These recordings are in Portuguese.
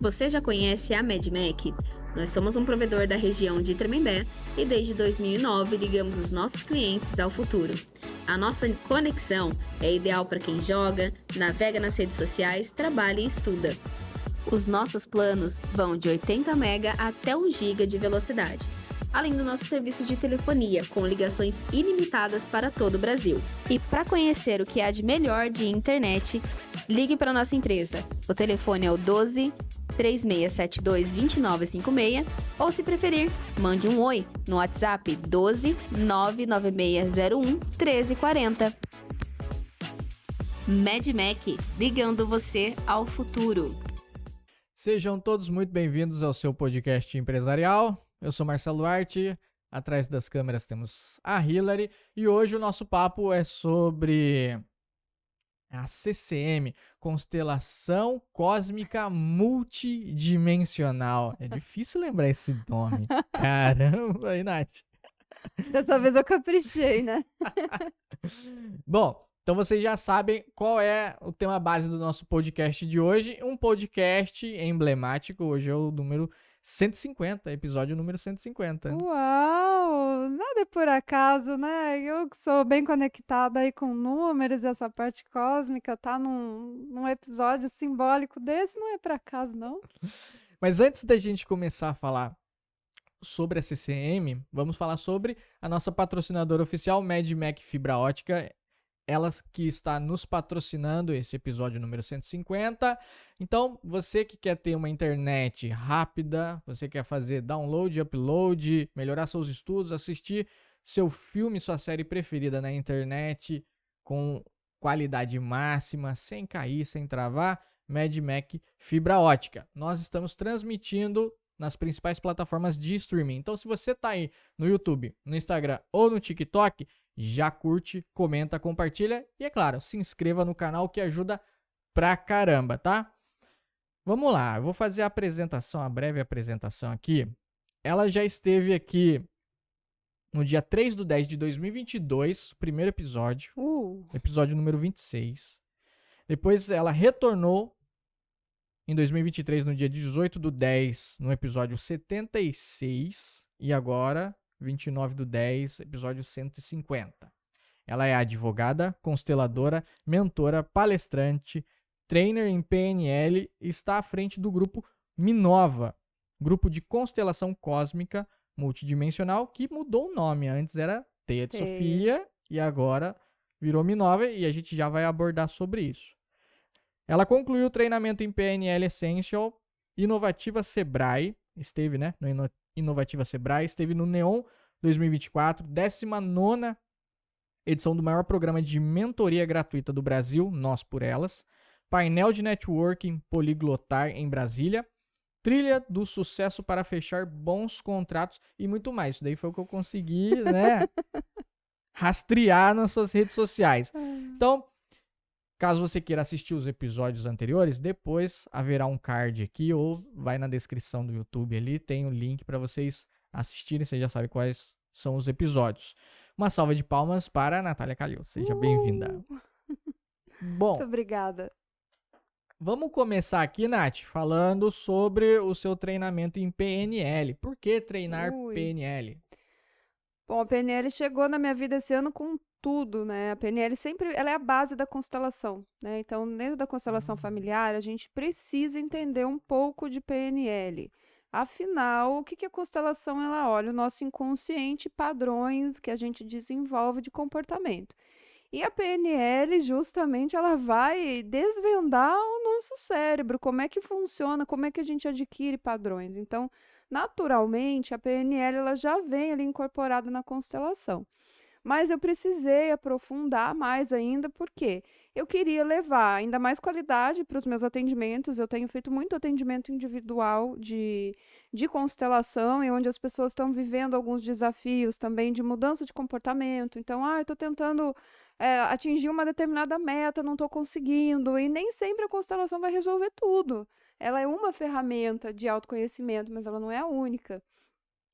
Você já conhece a MedMac? Nós somos um provedor da região de Tremembé e desde 2009 ligamos os nossos clientes ao futuro. A nossa conexão é ideal para quem joga, navega nas redes sociais, trabalha e estuda. Os nossos planos vão de 80 MB até 1 GB de velocidade, além do nosso serviço de telefonia, com ligações ilimitadas para todo o Brasil. E para conhecer o que há de melhor de internet, ligue para a nossa empresa. O telefone é o 12 3672 2956 ou, se preferir, mande um oi no WhatsApp 12 99601 1340. MedMac, ligando você ao futuro. Sejam todos muito bem-vindos ao seu podcast empresarial. Eu sou Marcelo Duarte, atrás das câmeras temos a Hilary e hoje o nosso papo é sobre a CCM, Constelação Cósmica Multidimensional. É difícil lembrar esse nome. Caramba, aí, Nath. Dessa vez eu caprichei, né? Bom, então vocês já sabem qual é o tema base do nosso podcast de hoje. Um podcast emblemático. Hoje é o número 150, episódio número 150. Uau! Nada é por acaso, né? Eu que sou bem conectada aí com números e essa parte cósmica, tá num episódio simbólico desse, não é por acaso, não? Mas antes da gente começar a falar sobre a CCM, vamos falar sobre a nossa patrocinadora oficial, MedMac Fibra Ótica. Ela que está nos patrocinando esse episódio número 150. Então, você que quer ter uma internet rápida, você quer fazer download, upload, melhorar seus estudos, assistir seu filme, sua série preferida na internet com qualidade máxima, sem cair, sem travar, MedMac Fibra Ótica. Nós estamos transmitindo nas principais plataformas de streaming. Então, se você está aí no YouTube, no Instagram ou no TikTok, já curte, comenta, compartilha e, é claro, se inscreva no canal que ajuda pra caramba, tá? Vamos lá, eu vou fazer a apresentação, a breve apresentação aqui. Ela já esteve aqui no dia 3/10 de 2022, primeiro episódio, episódio número 26. Depois ela retornou em 2023, no dia 18/10, no episódio 76. E agora 29/10, episódio 150. Ela é advogada, consteladora, mentora, palestrante, trainer em PNL e está à frente do grupo Minova, grupo de constelação cósmica multidimensional, que mudou o nome. Antes era Teia de Sofia e agora virou Minova e a gente já vai abordar sobre isso. Ela concluiu o treinamento em PNL Essential, Inovativa Sebrae, esteve, né, no Inovativa Sebrae, esteve no Neon 2024, 19ª edição do maior programa de mentoria gratuita do Brasil, Nós por Elas, painel de networking poliglotar em Brasília, trilha do sucesso para fechar bons contratos e muito mais. Isso daí foi o que eu consegui, né, rastrear nas suas redes sociais. Então, caso você queira assistir os episódios anteriores, depois haverá um card aqui ou vai na descrição do YouTube ali, tem o link para vocês assistirem, você já sabe quais são os episódios. Uma salva de palmas para a Natália Calil, seja bem-vinda. Bom, muito obrigada. Vamos começar aqui, Nath, falando sobre o seu treinamento em PNL. Por que treinar PNL? Bom, a PNL chegou na minha vida esse ano com tudo, né? A PNL sempre, ela é a base da constelação, né? Então, dentro da constelação familiar, a gente precisa entender um pouco de PNL. Afinal, o que a constelação ela olha? O nosso inconsciente, padrões que a gente desenvolve de comportamento. E a PNL, justamente, ela vai desvendar o nosso cérebro, como é que funciona, como é que a gente adquire padrões. Então, naturalmente, a PNL ela já vem ali incorporada na constelação. Mas eu precisei aprofundar mais ainda, porque eu queria levar ainda mais qualidade para os meus atendimentos. Eu tenho feito muito atendimento individual de constelação, e onde as pessoas estão vivendo alguns desafios também de mudança de comportamento. Então, eu estou tentando atingir uma determinada meta, não estou conseguindo, e nem sempre a constelação vai resolver tudo. Ela é uma ferramenta de autoconhecimento, mas ela não é a única.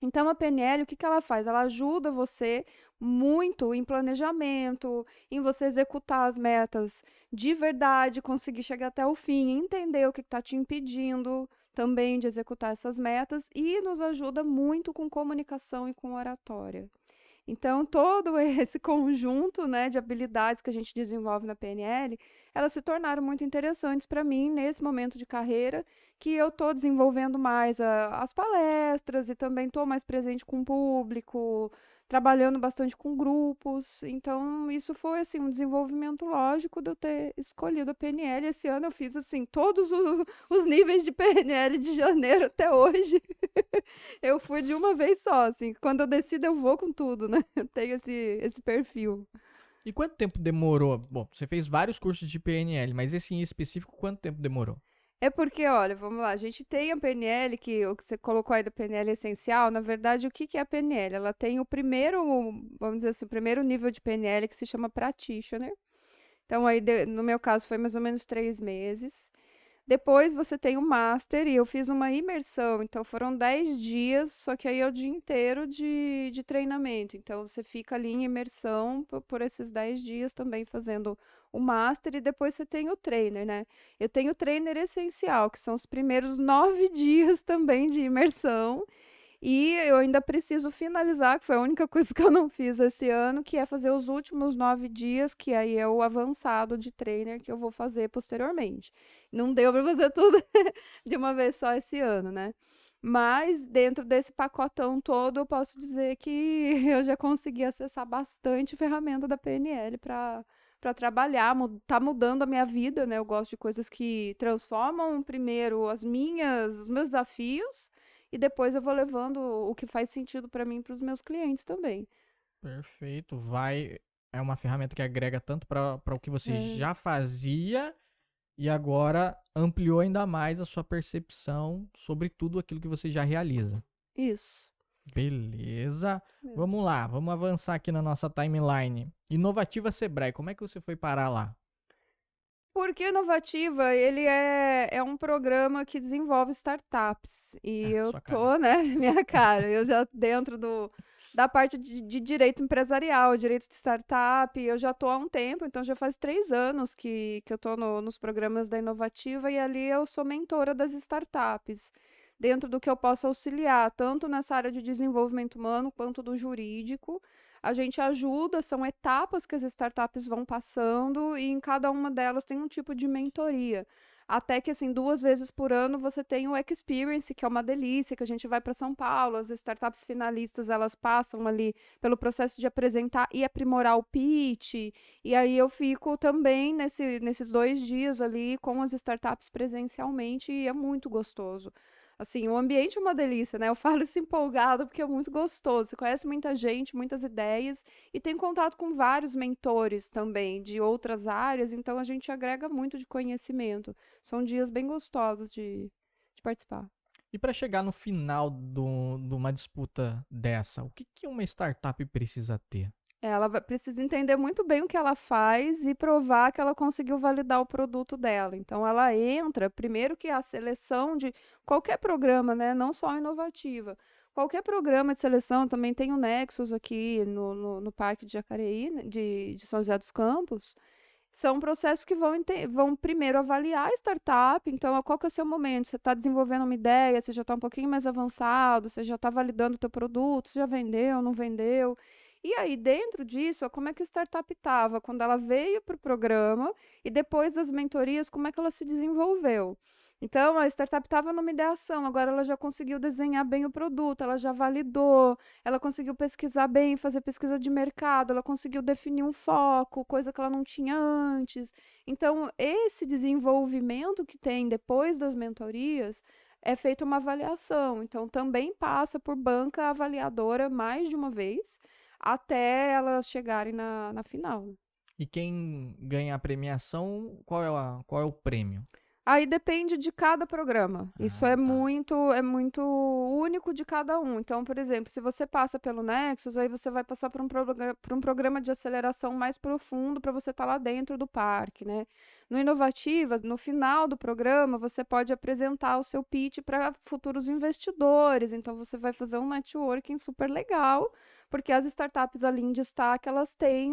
Então, a PNL, o que ela faz? Ela ajuda você muito em planejamento, em você executar as metas de verdade, conseguir chegar até o fim, entender o que está te impedindo, também de executar essas metas e nos ajuda muito com comunicação e com oratória. Então, todo esse conjunto, né, de habilidades que a gente desenvolve na PNL, elas se tornaram muito interessantes para mim nesse momento de carreira, que eu estou desenvolvendo mais as palestras e também estou mais presente com o público, trabalhando bastante com grupos. Então, isso foi assim um desenvolvimento lógico de eu ter escolhido a PNL. Esse ano eu fiz assim todos os níveis de PNL de janeiro até hoje. Eu fui de uma vez só, assim. Quando eu decido, eu vou com tudo, né? Eu tenho esse perfil. E quanto tempo demorou? Bom, você fez vários cursos de PNL, mas esse em específico, quanto tempo demorou? É porque, olha, vamos lá, a gente tem a PNL, que o que você colocou aí da PNL essencial, na verdade, o que que é a PNL? Ela tem o primeiro, vamos dizer assim, o primeiro nível de PNL que se chama Practitioner. Então, aí, no meu caso, foi mais ou menos 3 meses. Depois você tem o Master, e eu fiz uma imersão, então foram 10 dias, só que aí é o dia inteiro de treinamento. Então você fica ali em imersão por esses 10 dias também fazendo o Master, e depois você tem o Trainer, né? Eu tenho o Trainer essencial, que são os primeiros 9 dias também de imersão. E eu ainda preciso finalizar, que foi a única coisa que eu não fiz esse ano, que é fazer os últimos 9 dias, que aí é o avançado de trainer que eu vou fazer posteriormente. Não deu para fazer tudo de uma vez só esse ano, né? Mas dentro desse pacotão todo, eu posso dizer que eu já consegui acessar bastante ferramenta da PNL para trabalhar, tá mudando a minha vida, né? Eu gosto de coisas que transformam primeiro os meus desafios e depois eu vou levando o que faz sentido para mim e para os meus clientes também. Perfeito. É uma ferramenta que agrega tanto para o que você É, já fazia e agora ampliou ainda mais a sua percepção sobre tudo aquilo que você já realiza. isso. Beleza. Mesmo. Vamos lá, vamos avançar aqui na nossa timeline. Inovativa Sebrae, como é que você foi parar lá? Porque Inovativa, ele é um programa que desenvolve startups. E Ah, eu sua cara. tô, né, minha cara, eu já dentro da parte de direito empresarial, direito de startup, eu já tô há um tempo, então já faz 3 anos que eu tô nos programas da Inovativa, e ali eu sou mentora das startups. Dentro do que eu posso auxiliar, tanto nessa área de desenvolvimento humano quanto do jurídico. A gente ajuda, são etapas que as startups vão passando e em cada uma delas tem um tipo de mentoria. Até que, assim, 2 vezes por ano você tem o Experience, que é uma delícia, que a gente vai para São Paulo, as startups finalistas, elas passam ali pelo processo de apresentar e aprimorar o pitch, e aí eu fico também nesses 2 dias ali com as startups presencialmente, e é muito gostoso. Assim, o ambiente é uma delícia, né? Eu falo isso empolgado porque é muito gostoso. Você conhece muita gente, muitas ideias e tem contato com vários mentores também de outras áreas, então a gente agrega muito de conhecimento. São dias bem gostosos de participar. E para chegar no final de uma disputa dessa, o que, que uma startup precisa ter? Ela precisa entender muito bem o que ela faz e provar que ela conseguiu validar o produto dela. Então, ela entra, primeiro que a seleção de qualquer programa, né? Não só a Inovativa. Qualquer programa de seleção, também tem o Nexus aqui no Parque de Jacareí, né, de São José dos Campos. São processos que vão primeiro avaliar a startup. Então, qual que é o seu momento? Você está desenvolvendo uma ideia, você já está um pouquinho mais avançado, você já está validando o teu produto, você já vendeu, não vendeu. E aí, dentro disso, como é que a startup estava quando ela veio para o programa e depois das mentorias, como é que ela se desenvolveu? Então, a startup estava numa ideação, agora ela já conseguiu desenhar bem o produto, ela já validou, ela conseguiu pesquisar bem, fazer pesquisa de mercado, ela conseguiu definir um foco, coisa que ela não tinha antes. Então, esse desenvolvimento que tem depois das mentorias é feita uma avaliação. Então, também passa por banca avaliadora mais de uma vez, até elas chegarem na final. E quem ganha a premiação, qual é o prêmio? Aí depende de cada programa. Isso Ah, tá. é muito único de cada um. Então, por exemplo, se você passa pelo Nexus, aí você vai passar por um programa de aceleração mais profundo para você estar lá dentro do parque, né? No Inovativa, no final do programa, você pode apresentar o seu pitch para futuros investidores. Então, você vai fazer um networking super legal, porque as startups ali em destaque, elas têm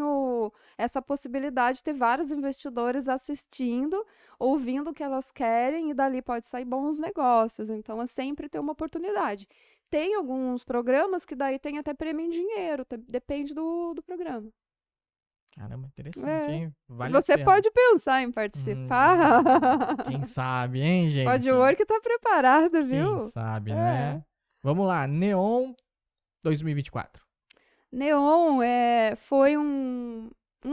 essa possibilidade de ter vários investidores assistindo, ouvindo o que elas querem, e dali pode sair bons negócios. Então, é sempre ter uma oportunidade. Tem alguns programas que daí tem até prêmio em dinheiro, depende do programa. Caramba, interessante, É. hein? Vale a Você pena. pode pensar em participar. Quem sabe, hein, gente? Podwork tá preparado, Quem viu? sabe, É. né? Vamos lá, Neon 2024. Neon foi um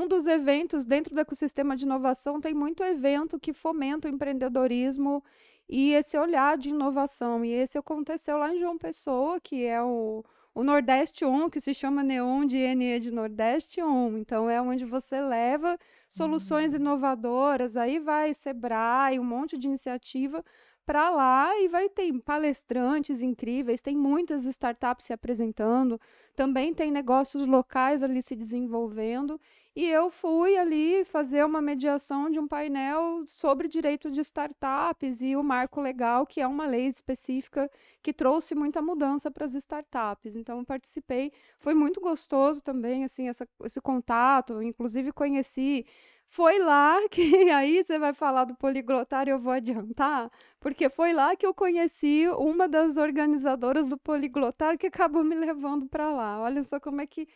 dos eventos dentro do ecossistema de inovação. Tem muito evento que fomenta o empreendedorismo e esse olhar de inovação. E esse aconteceu lá em João Pessoa, que é o Nordeste On, que se chama Neon de NE de Nordeste On. Então, é onde você leva soluções inovadoras, aí vai Sebrae, um monte de iniciativa para lá, e vai ter palestrantes incríveis, tem muitas startups se apresentando, também tem negócios locais ali se desenvolvendo, e eu fui ali fazer uma mediação de um painel sobre direito de startups e o marco legal, que é uma lei específica que trouxe muita mudança para as startups. Então, eu participei, foi muito gostoso também, assim, esse contato, inclusive conheci. Foi lá que, aí você vai falar do Poliglotar, eu vou adiantar, porque foi lá que eu conheci uma das organizadoras do Poliglotar, que acabou me levando para lá. Olha só como é que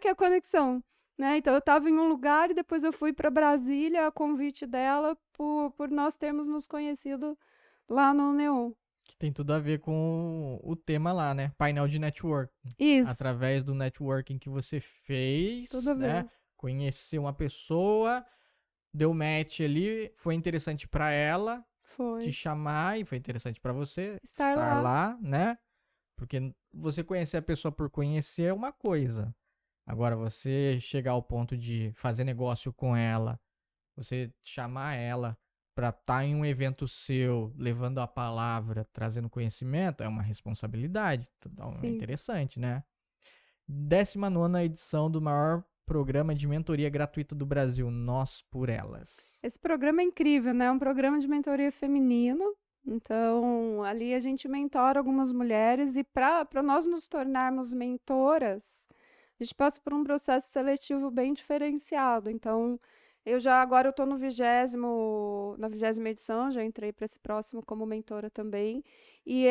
é a conexão, né? Então, eu estava em um lugar e depois eu fui para Brasília, a convite dela, por nós termos nos conhecido lá no Neon. Que tem tudo a ver com o tema lá, né? Painel de network. Isso, Através do networking que você fez, tudo a né? ver. Conheceu uma pessoa, deu match ali, foi interessante pra ela te Foi. chamar e foi interessante pra você Estar lá. né? Porque você conhecer a pessoa por conhecer é uma coisa. Agora, você chegar ao ponto de fazer negócio com ela, você chamar ela para estar em um evento seu, levando a palavra, trazendo conhecimento, é uma responsabilidade. Então, é Sim. interessante, né? 19ª edição do maior programa de mentoria gratuita do Brasil, Nós por Elas. Esse programa é incrível, né? É um programa de mentoria feminino. Então, ali a gente mentora algumas mulheres, e para nós nos tornarmos mentoras, a gente passa por um processo seletivo bem diferenciado. Então, agora eu estou na 20ª edição, já entrei para esse próximo como mentora também. E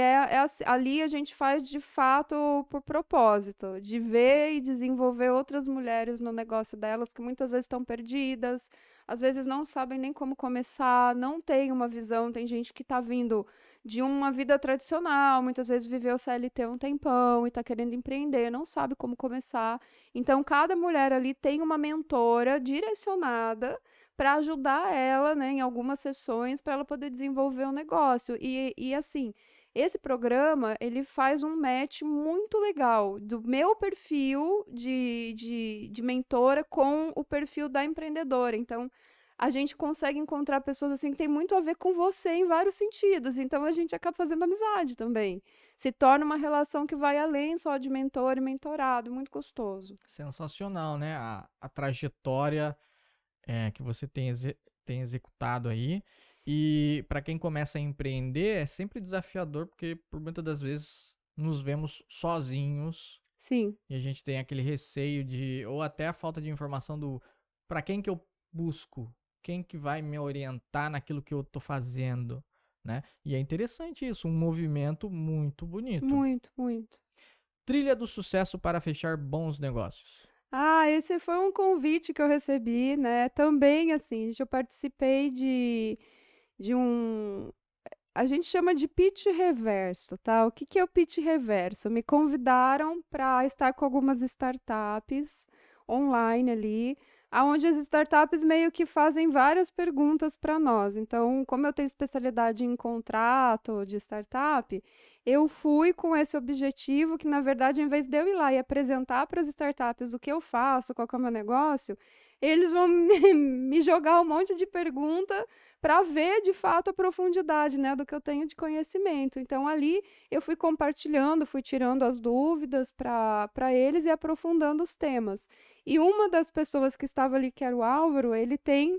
ali a gente faz de fato por propósito, de ver e desenvolver outras mulheres no negócio delas, que muitas vezes estão perdidas, às vezes não sabem nem como começar, não tem uma visão. Tem gente que está vindo de uma vida tradicional, muitas vezes viveu CLT um tempão e está querendo empreender, não sabe como começar. Então, cada mulher ali tem uma mentora direcionada para ajudar ela, né, em algumas sessões, para ela poder desenvolver o negócio. E assim, esse programa, ele faz um match muito legal do meu perfil de mentora com o perfil da empreendedora. Então, a gente consegue encontrar pessoas assim que tem muito a ver com você em vários sentidos. Então, a gente acaba fazendo amizade também. Se torna uma relação que vai além só de mentor e mentorado. Muito gostoso. Sensacional, né? A trajetória que você tem executado aí. E para quem começa a empreender, é sempre desafiador, porque por muitas das vezes nos vemos sozinhos. Sim. E a gente tem aquele receio ou até a falta de informação para quem que eu busco, quem que vai me orientar naquilo que eu tô fazendo, né? E é interessante isso, um movimento muito bonito. Muito, muito. Trilha do sucesso para fechar bons negócios. Esse foi um convite que eu recebi, né? Também, assim, eu participei de um. A gente chama de pitch reverso, tá? O que é o pitch reverso? Me convidaram para estar com algumas startups online ali, aonde as startups meio que fazem várias perguntas para nós. Então, como eu tenho especialidade em contrato de startup, eu fui com esse objetivo que, na verdade, em vez de eu ir lá e apresentar para as startups o que eu faço, qual que é o meu negócio, eles vão me jogar um monte de pergunta para ver, de fato, a profundidade, né, do que eu tenho de conhecimento. Então, ali, eu fui compartilhando, fui tirando as dúvidas para eles e aprofundando os temas. E uma das pessoas que estava ali, que era o Álvaro, ele tem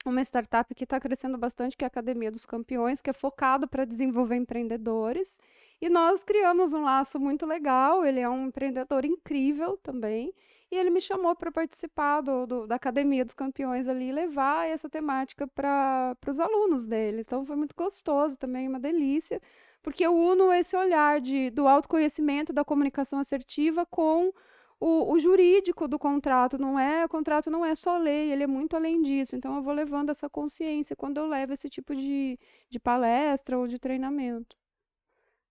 uma startup que está crescendo bastante, que é a Academia dos Campeões, que é focado para desenvolver empreendedores. E nós criamos um laço muito legal. Ele é um empreendedor incrível também. E ele me chamou para participar da Academia dos Campeões ali e levar essa temática para os alunos dele. Então foi muito gostoso também, uma delícia, porque eu uno esse olhar do autoconhecimento, da comunicação assertiva com o jurídico do contrato. O contrato não é só lei, ele é muito além disso. Então eu vou levando essa consciência quando eu levo esse tipo de palestra ou de treinamento.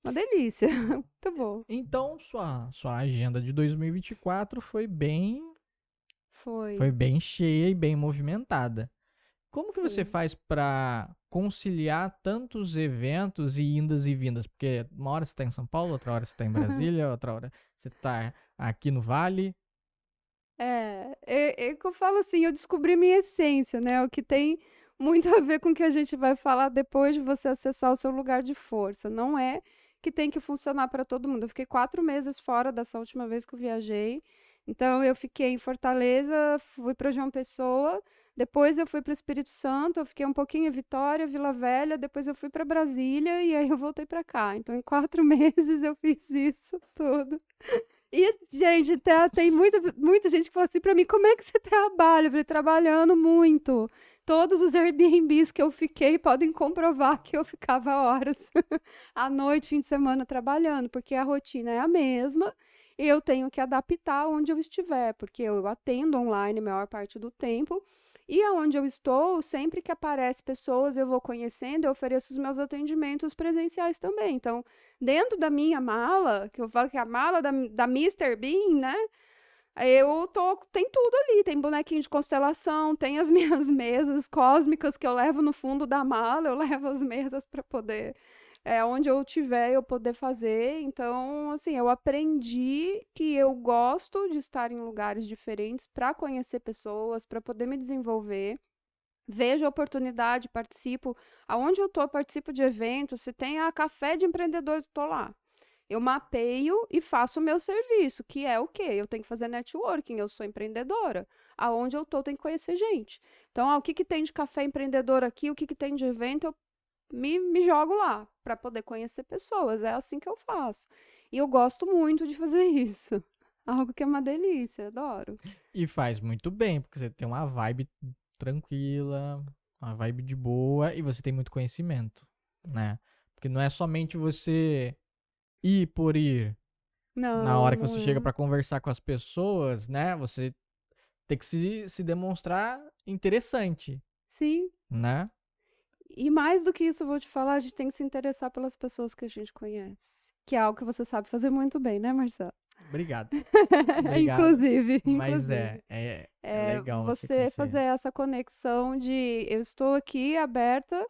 Uma delícia, muito bom. Então, sua agenda de 2024 foi Foi. bem cheia e bem movimentada. Como que você Foi. faz para conciliar tantos eventos e indas e vindas? Porque uma hora você está em São Paulo, outra hora você está em Brasília, outra hora você está aqui no Vale. É que eu falo assim, eu descobri minha essência, né? O que tem muito a ver com o que a gente vai falar depois de você acessar o seu lugar de força. Não é que tem que funcionar para todo mundo. Eu fiquei 4 meses fora dessa última vez que eu viajei. Então, eu fiquei em Fortaleza, fui para João Pessoa, depois eu fui para o Espírito Santo, eu fiquei um pouquinho em Vitória, Vila Velha, depois eu fui para Brasília e aí eu voltei para cá. Então, em 4 meses eu fiz isso tudo. E, gente, tem muita gente que fala assim pra mim, como é que você trabalha? Eu falei, trabalhando muito. Todos os Airbnbs que eu fiquei podem comprovar que eu ficava horas à noite, fim de semana trabalhando, porque a rotina é a mesma e eu tenho que adaptar onde eu estiver, porque eu atendo online a maior parte do tempo. E aonde eu estou, sempre que aparece pessoas, eu vou conhecendo, eu ofereço os meus atendimentos presenciais também. Então, dentro da minha mala, que eu falo que é a mala da Mr. Bean, né? Tem tudo ali, tem bonequinho de constelação, tem as minhas mesas cósmicas que eu levo no fundo da mala, eu levo as mesas para poder, onde eu tiver, eu poder fazer. Então, assim, eu aprendi que eu gosto de estar em lugares diferentes para conhecer pessoas, para poder me desenvolver. Vejo a oportunidade, participo. Aonde eu estou, participo de eventos. Se tem café de empreendedores, estou lá. Eu mapeio e faço o meu serviço, que é o quê? Eu tenho que fazer networking, eu sou empreendedora. Aonde eu estou, tem que conhecer gente. Então, o que tem de café empreendedor aqui, o que tem de evento, eu me jogo lá para poder conhecer pessoas. É assim que eu faço. E eu gosto muito de fazer isso. Algo que é uma delícia, adoro. E faz muito bem, porque você tem uma vibe tranquila, uma vibe de boa e você tem muito conhecimento, né? Porque não é somente você ir por ir. Na hora que Não você é. chega para conversar com as pessoas, né? Você tem que se demonstrar interessante, Sim. né? E mais do que isso, eu vou te falar, a gente tem que se interessar pelas pessoas que a gente conhece. Que é algo que você sabe fazer muito bem, né, Marcelo? Obrigado. Obrigado. Inclusive. Mas é legal Você fazer essa conexão de eu estou aqui aberta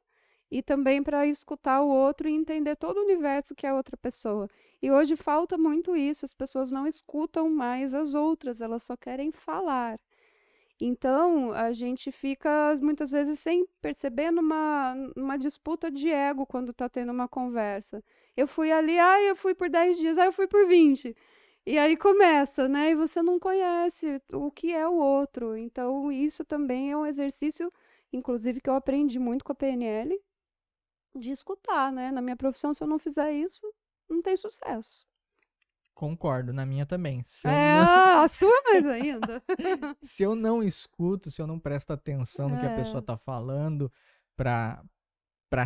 e também para escutar o outro e entender todo o universo que é a outra pessoa. E hoje falta muito isso, as pessoas não escutam mais as outras, elas só querem falar. Então, a gente fica muitas vezes sem perceber numa disputa de ego quando está tendo uma conversa. Eu fui ali, eu fui por 10 dias, eu fui por 20. E aí começa, né? E você não conhece o que é o outro. Então, isso também é um exercício, inclusive, que eu aprendi muito com a PNL, de escutar, né? Na minha profissão, se eu não fizer isso, não tem sucesso. Concordo, na minha também. A sua mais ainda. Se eu não escuto, se eu não presto atenção no que a pessoa tá falando pra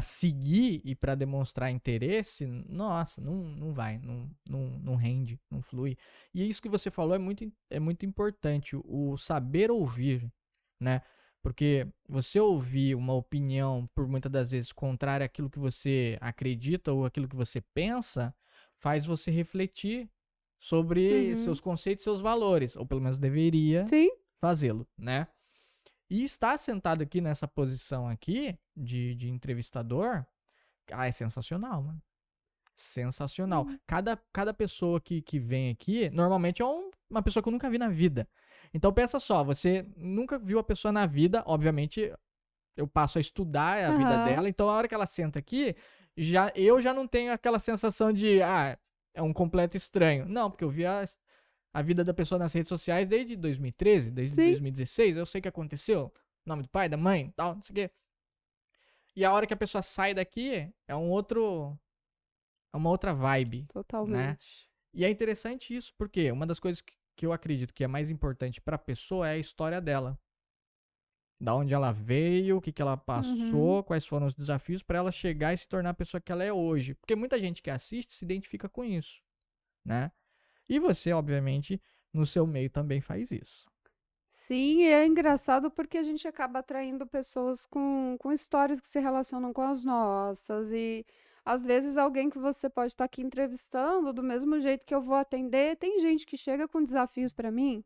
seguir e pra demonstrar interesse, nossa, não vai, não rende, não flui. E isso que você falou é muito importante, o saber ouvir, né? Porque você ouvir uma opinião, por muitas das vezes, contrária àquilo que você acredita ou aquilo que você pensa, faz você refletir sobre seus conceitos e seus valores, ou pelo menos deveria Sim. fazê-lo, né? E estar sentado aqui nessa posição aqui de entrevistador, é sensacional, mano. Sensacional. Cada pessoa que vem aqui, normalmente é uma pessoa que eu nunca vi na vida. Então pensa só, você nunca viu a pessoa na vida, obviamente eu passo a estudar a vida dela, então a hora que ela senta aqui, eu já não tenho aquela sensação de, é um completo estranho. Não, porque eu vi a vida da pessoa nas redes sociais desde 2013, desde Sim. 2016, eu sei o que aconteceu, nome do pai, da mãe, tal, não sei o quê. E a hora que a pessoa sai daqui, é uma outra vibe, né? Totalmente. E é interessante isso, porque uma das coisas que eu acredito que é mais importante pra pessoa é a história dela. Da onde ela veio, o que ela Uhum. passou, quais foram os desafios pra ela chegar e se tornar a pessoa que ela é hoje. Porque muita gente que assiste se identifica com isso, né? E você, obviamente, no seu meio também faz isso. Sim, e é engraçado porque a gente acaba atraindo pessoas com histórias que se relacionam com as nossas. E às vezes alguém que você pode estar aqui entrevistando, do mesmo jeito que eu vou atender, tem gente que chega com desafios para mim.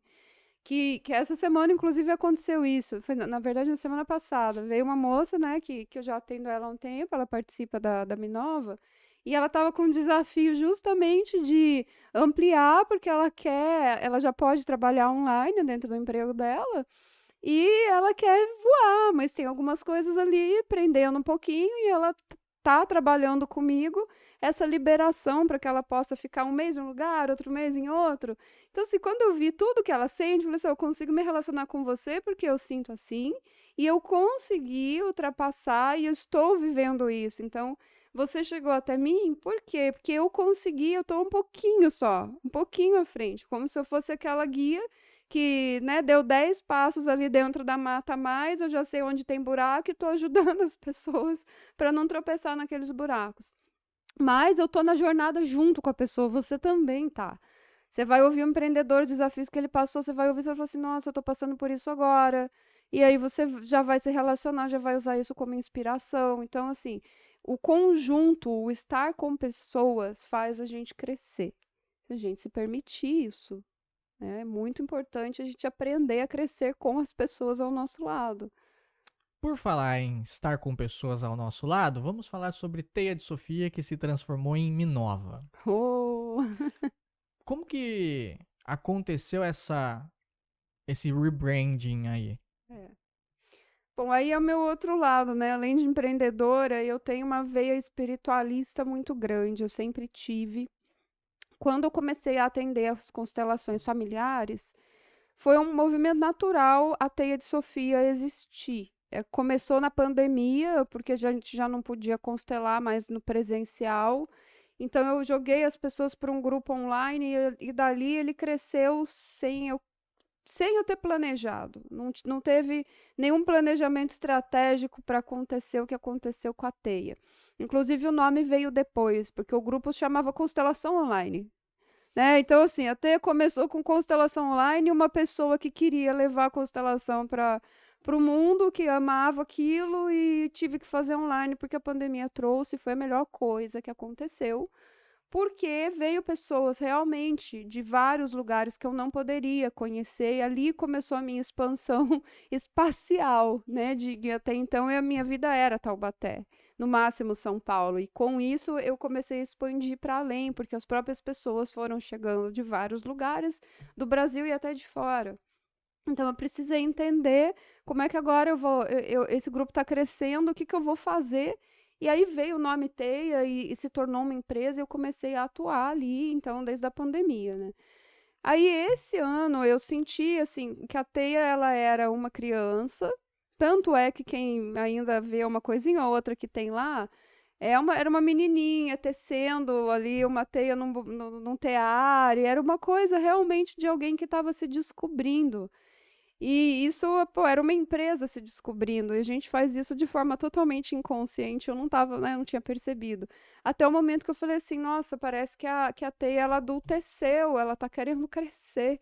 Que essa semana, inclusive, aconteceu isso. Foi, na verdade, na semana passada. Veio uma moça, né, que eu já atendo ela há um tempo, ela participa da Minova, e ela estava com um desafio justamente de ampliar, porque ela já pode trabalhar online dentro do emprego dela, e ela quer voar, mas tem algumas coisas ali prendendo um pouquinho, e ela tá trabalhando comigo essa liberação para que ela possa ficar um mês em um lugar, outro mês em outro. Então, assim, quando eu vi tudo que ela sente, eu falei assim: eu consigo me relacionar com você porque eu sinto assim, e eu consegui ultrapassar e eu estou vivendo isso. Então, você chegou até mim, por quê? Porque eu consegui, eu estou um pouquinho só, um pouquinho à frente, como se eu fosse aquela guia que, né, deu 10 passos ali dentro da mata a mais, eu já sei onde tem buraco e estou ajudando as pessoas para não tropeçar naqueles buracos. Mas eu tô na jornada junto com a pessoa, você também tá. Você vai ouvir o empreendedor, os desafios que ele passou, você vai ouvir e vai falar assim: nossa, eu tô passando por isso agora. E aí você já vai se relacionar, já vai usar isso como inspiração. Então, assim, o conjunto, o estar com pessoas faz a gente crescer. Se a gente se permitir isso, né? É muito importante a gente aprender a crescer com as pessoas ao nosso lado. Por falar em estar com pessoas ao nosso lado, vamos falar sobre Teia de Sofia que se transformou em Minova. Oh! Como que aconteceu esse rebranding aí? É. Bom, aí é o meu outro lado, né? Além de empreendedora, eu tenho uma veia espiritualista muito grande, eu sempre tive. Quando eu comecei a atender as constelações familiares, foi um movimento natural a Teia de Sofia existir. Começou na pandemia, porque a gente já não podia constelar mais no presencial. Então, eu joguei as pessoas para um grupo online e dali ele cresceu sem eu ter planejado. Não teve nenhum planejamento estratégico para acontecer o que aconteceu com a Teia. Inclusive, o nome veio depois, porque o grupo chamava Constelação Online. Né? Então, assim, a Teia começou com Constelação Online, uma pessoa que queria levar a constelação para o mundo, que amava aquilo, e tive que fazer online porque a pandemia trouxe, foi a melhor coisa que aconteceu porque veio pessoas realmente de vários lugares que eu não poderia conhecer, e ali começou a minha expansão espacial, né? Até então a minha vida era Taubaté, no máximo São Paulo, e com isso eu comecei a expandir para além, porque as próprias pessoas foram chegando de vários lugares do Brasil e até de fora. Então eu precisei entender como é que agora esse grupo está crescendo, o que que eu vou fazer. E aí veio o nome Teia e se tornou uma empresa e eu comecei a atuar ali, então, desde a pandemia, né? Aí esse ano eu senti assim que a Teia ela era uma criança, tanto é que quem ainda vê uma coisinha ou outra que tem lá, era uma menininha tecendo ali uma teia num tear, e era uma coisa realmente de alguém que estava se descobrindo. E isso, pô, era uma empresa se descobrindo, e a gente faz isso de forma totalmente inconsciente, eu não tava, né, não tinha percebido. Até o momento que eu falei assim, nossa, parece que a Teia, ela adulteceu, ela tá querendo crescer,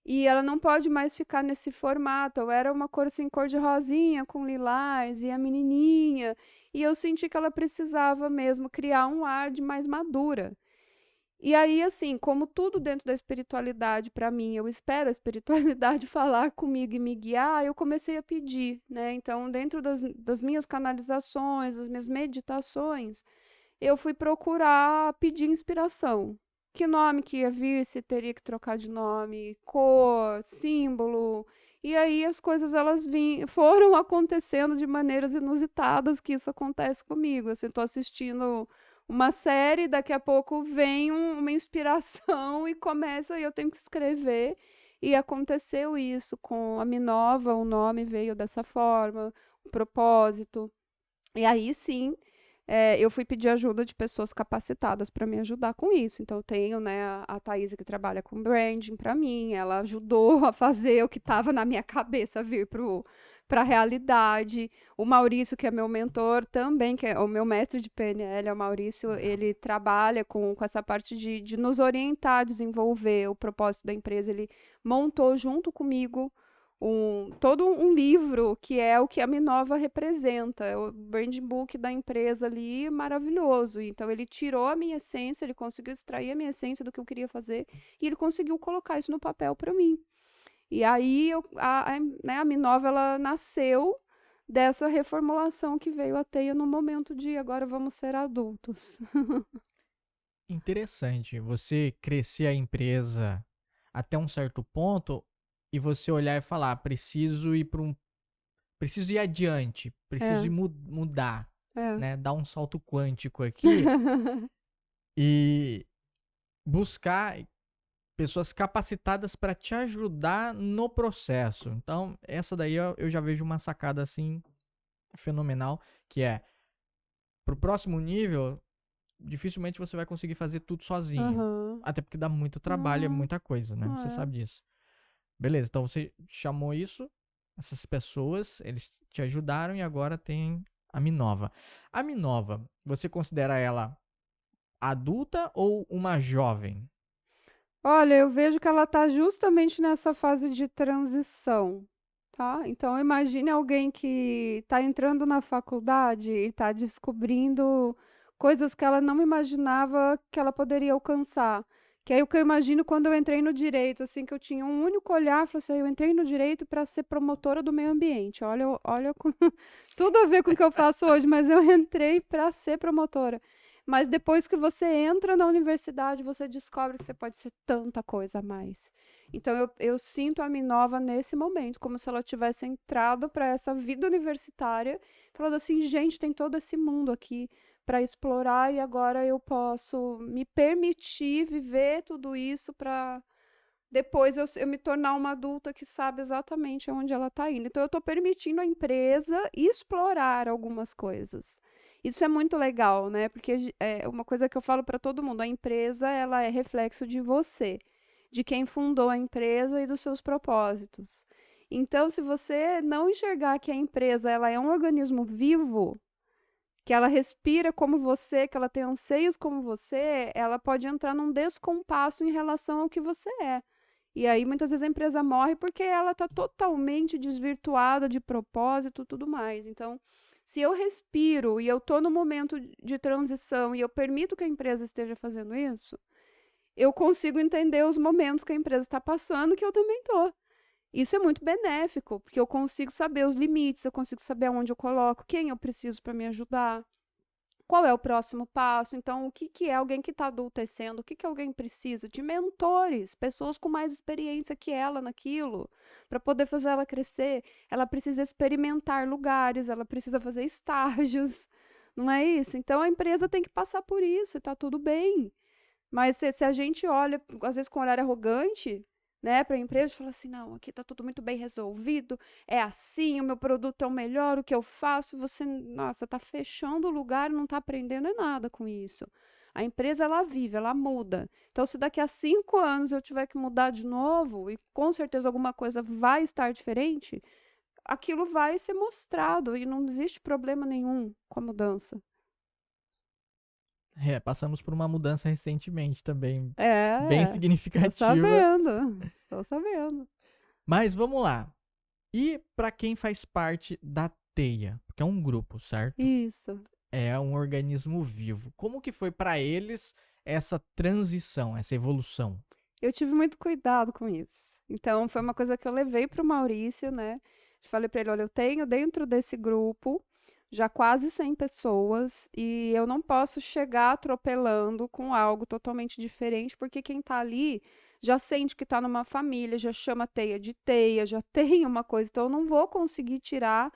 e ela não pode mais ficar nesse formato. Eu era uma cor assim, cor de rosinha, com lilás, e a menininha, e eu senti que ela precisava mesmo criar um ar de mais madura. E aí, assim, como tudo dentro da espiritualidade, para mim, eu espero a espiritualidade falar comigo e me guiar, eu comecei a pedir, né? Então, dentro das minhas canalizações, das minhas meditações, eu fui procurar pedir inspiração. Que nome que ia vir, se teria que trocar de nome, cor, símbolo. E aí as coisas foram acontecendo de maneiras inusitadas que isso acontece comigo. Assim, estou assistindo uma série, daqui a pouco vem uma inspiração e começa, e eu tenho que escrever. E aconteceu isso com a Minova, o nome veio dessa forma, o propósito. E aí sim, eu fui pedir ajuda de pessoas capacitadas para me ajudar com isso. Então, eu tenho, né, a Thaisa que trabalha com branding para mim, ela ajudou a fazer o que estava na minha cabeça vir para a realidade. O Maurício, que é meu mentor também, que é o meu mestre de PNL, o Maurício, ele trabalha com essa parte de nos orientar, desenvolver o propósito da empresa. Ele montou junto comigo todo um livro que é o que a Minova representa, é o branding book da empresa ali, maravilhoso. Então, ele tirou a minha essência, ele conseguiu extrair a minha essência do que eu queria fazer e ele conseguiu colocar isso no papel para mim. E aí, né, a Minova, ela nasceu dessa reformulação que veio a Teia no momento de agora vamos ser adultos. Interessante. Você crescer a empresa até um certo ponto e você olhar e falar, preciso ir adiante, preciso É, mudar, é. né? Dar um salto quântico aqui e buscar pessoas capacitadas para te ajudar no processo. Então, essa daí eu já vejo uma sacada assim fenomenal, que é pro próximo nível, dificilmente você vai conseguir fazer tudo sozinho. Aham. Até porque dá muito trabalho, é Ah, muita coisa, né? Você é. sabe disso. Beleza, então você chamou isso, essas pessoas, eles te ajudaram e agora tem a Minova. A Minova, você considera ela adulta ou uma jovem? Olha, eu vejo que ela está justamente nessa fase de transição, tá? Então, imagine alguém que está entrando na faculdade e está descobrindo coisas que ela não imaginava que ela poderia alcançar. Que é o que eu imagino quando eu entrei no direito, assim, que eu tinha um único olhar, falei assim, eu entrei no direito para ser promotora do meio ambiente. Olha, olha, tudo a ver com o que eu faço hoje, mas eu entrei para ser promotora. Mas depois que você entra na universidade, você descobre que você pode ser tanta coisa a mais. Então, eu sinto a Minova nesse momento, como se ela tivesse entrado para essa vida universitária, falando assim, gente, tem todo esse mundo aqui para explorar e agora eu posso me permitir viver tudo isso para depois eu me tornar uma adulta que sabe exatamente aonde ela está indo. Então, eu estou permitindo a empresa explorar algumas coisas. Isso é muito legal, né? Porque é uma coisa que eu falo para todo mundo: a empresa ela é reflexo de você, de quem fundou a empresa e dos seus propósitos. Então, se você não enxergar que a empresa ela é um organismo vivo, que ela respira como você, que ela tem anseios como você, ela pode entrar num descompasso em relação ao que você é. E aí, muitas vezes, a empresa morre porque ela está totalmente desvirtuada de propósito e tudo mais. Então, se eu respiro e eu estou no momento de transição e eu permito que a empresa esteja fazendo isso, eu consigo entender os momentos que a empresa está passando, que eu também estou. Isso é muito benéfico, porque eu consigo saber os limites, eu consigo saber aonde eu coloco, quem eu preciso para me ajudar. Qual é o próximo passo? Então, o que, que é alguém que está adultecendo? O que, que alguém precisa? De mentores, pessoas com mais experiência que ela naquilo, para poder fazer ela crescer. Ela precisa experimentar lugares, ela precisa fazer estágios, não é isso? Então, a empresa tem que passar por isso e está tudo bem. Mas se a gente olha, às vezes, com um olhar arrogante, né, para a empresa, fala assim, não, aqui está tudo muito bem resolvido, é assim, o meu produto é o melhor, o que eu faço, você, nossa, está fechando o lugar e não está aprendendo é nada com isso. A empresa, ela vive, ela muda. Então, se daqui a 5 anos eu tiver que mudar de novo, e com certeza alguma coisa vai estar diferente, aquilo vai ser mostrado e não existe problema nenhum com a mudança. É, passamos por uma mudança recentemente também, bem É, tô significativa. sabendo, estou sabendo. Mas vamos lá. E para quem faz parte da Teia, porque é um grupo, certo? Isso. É um organismo vivo. Como que foi para eles essa transição, essa evolução? Eu tive muito cuidado com isso. Então, foi uma coisa que eu levei para o Maurício, né? Falei para ele: olha, eu tenho dentro desse grupo já quase 100 pessoas e eu não posso chegar atropelando com algo totalmente diferente, porque quem está ali já sente que está numa família, já chama a teia de teia, já tem uma coisa. Então, eu não vou conseguir tirar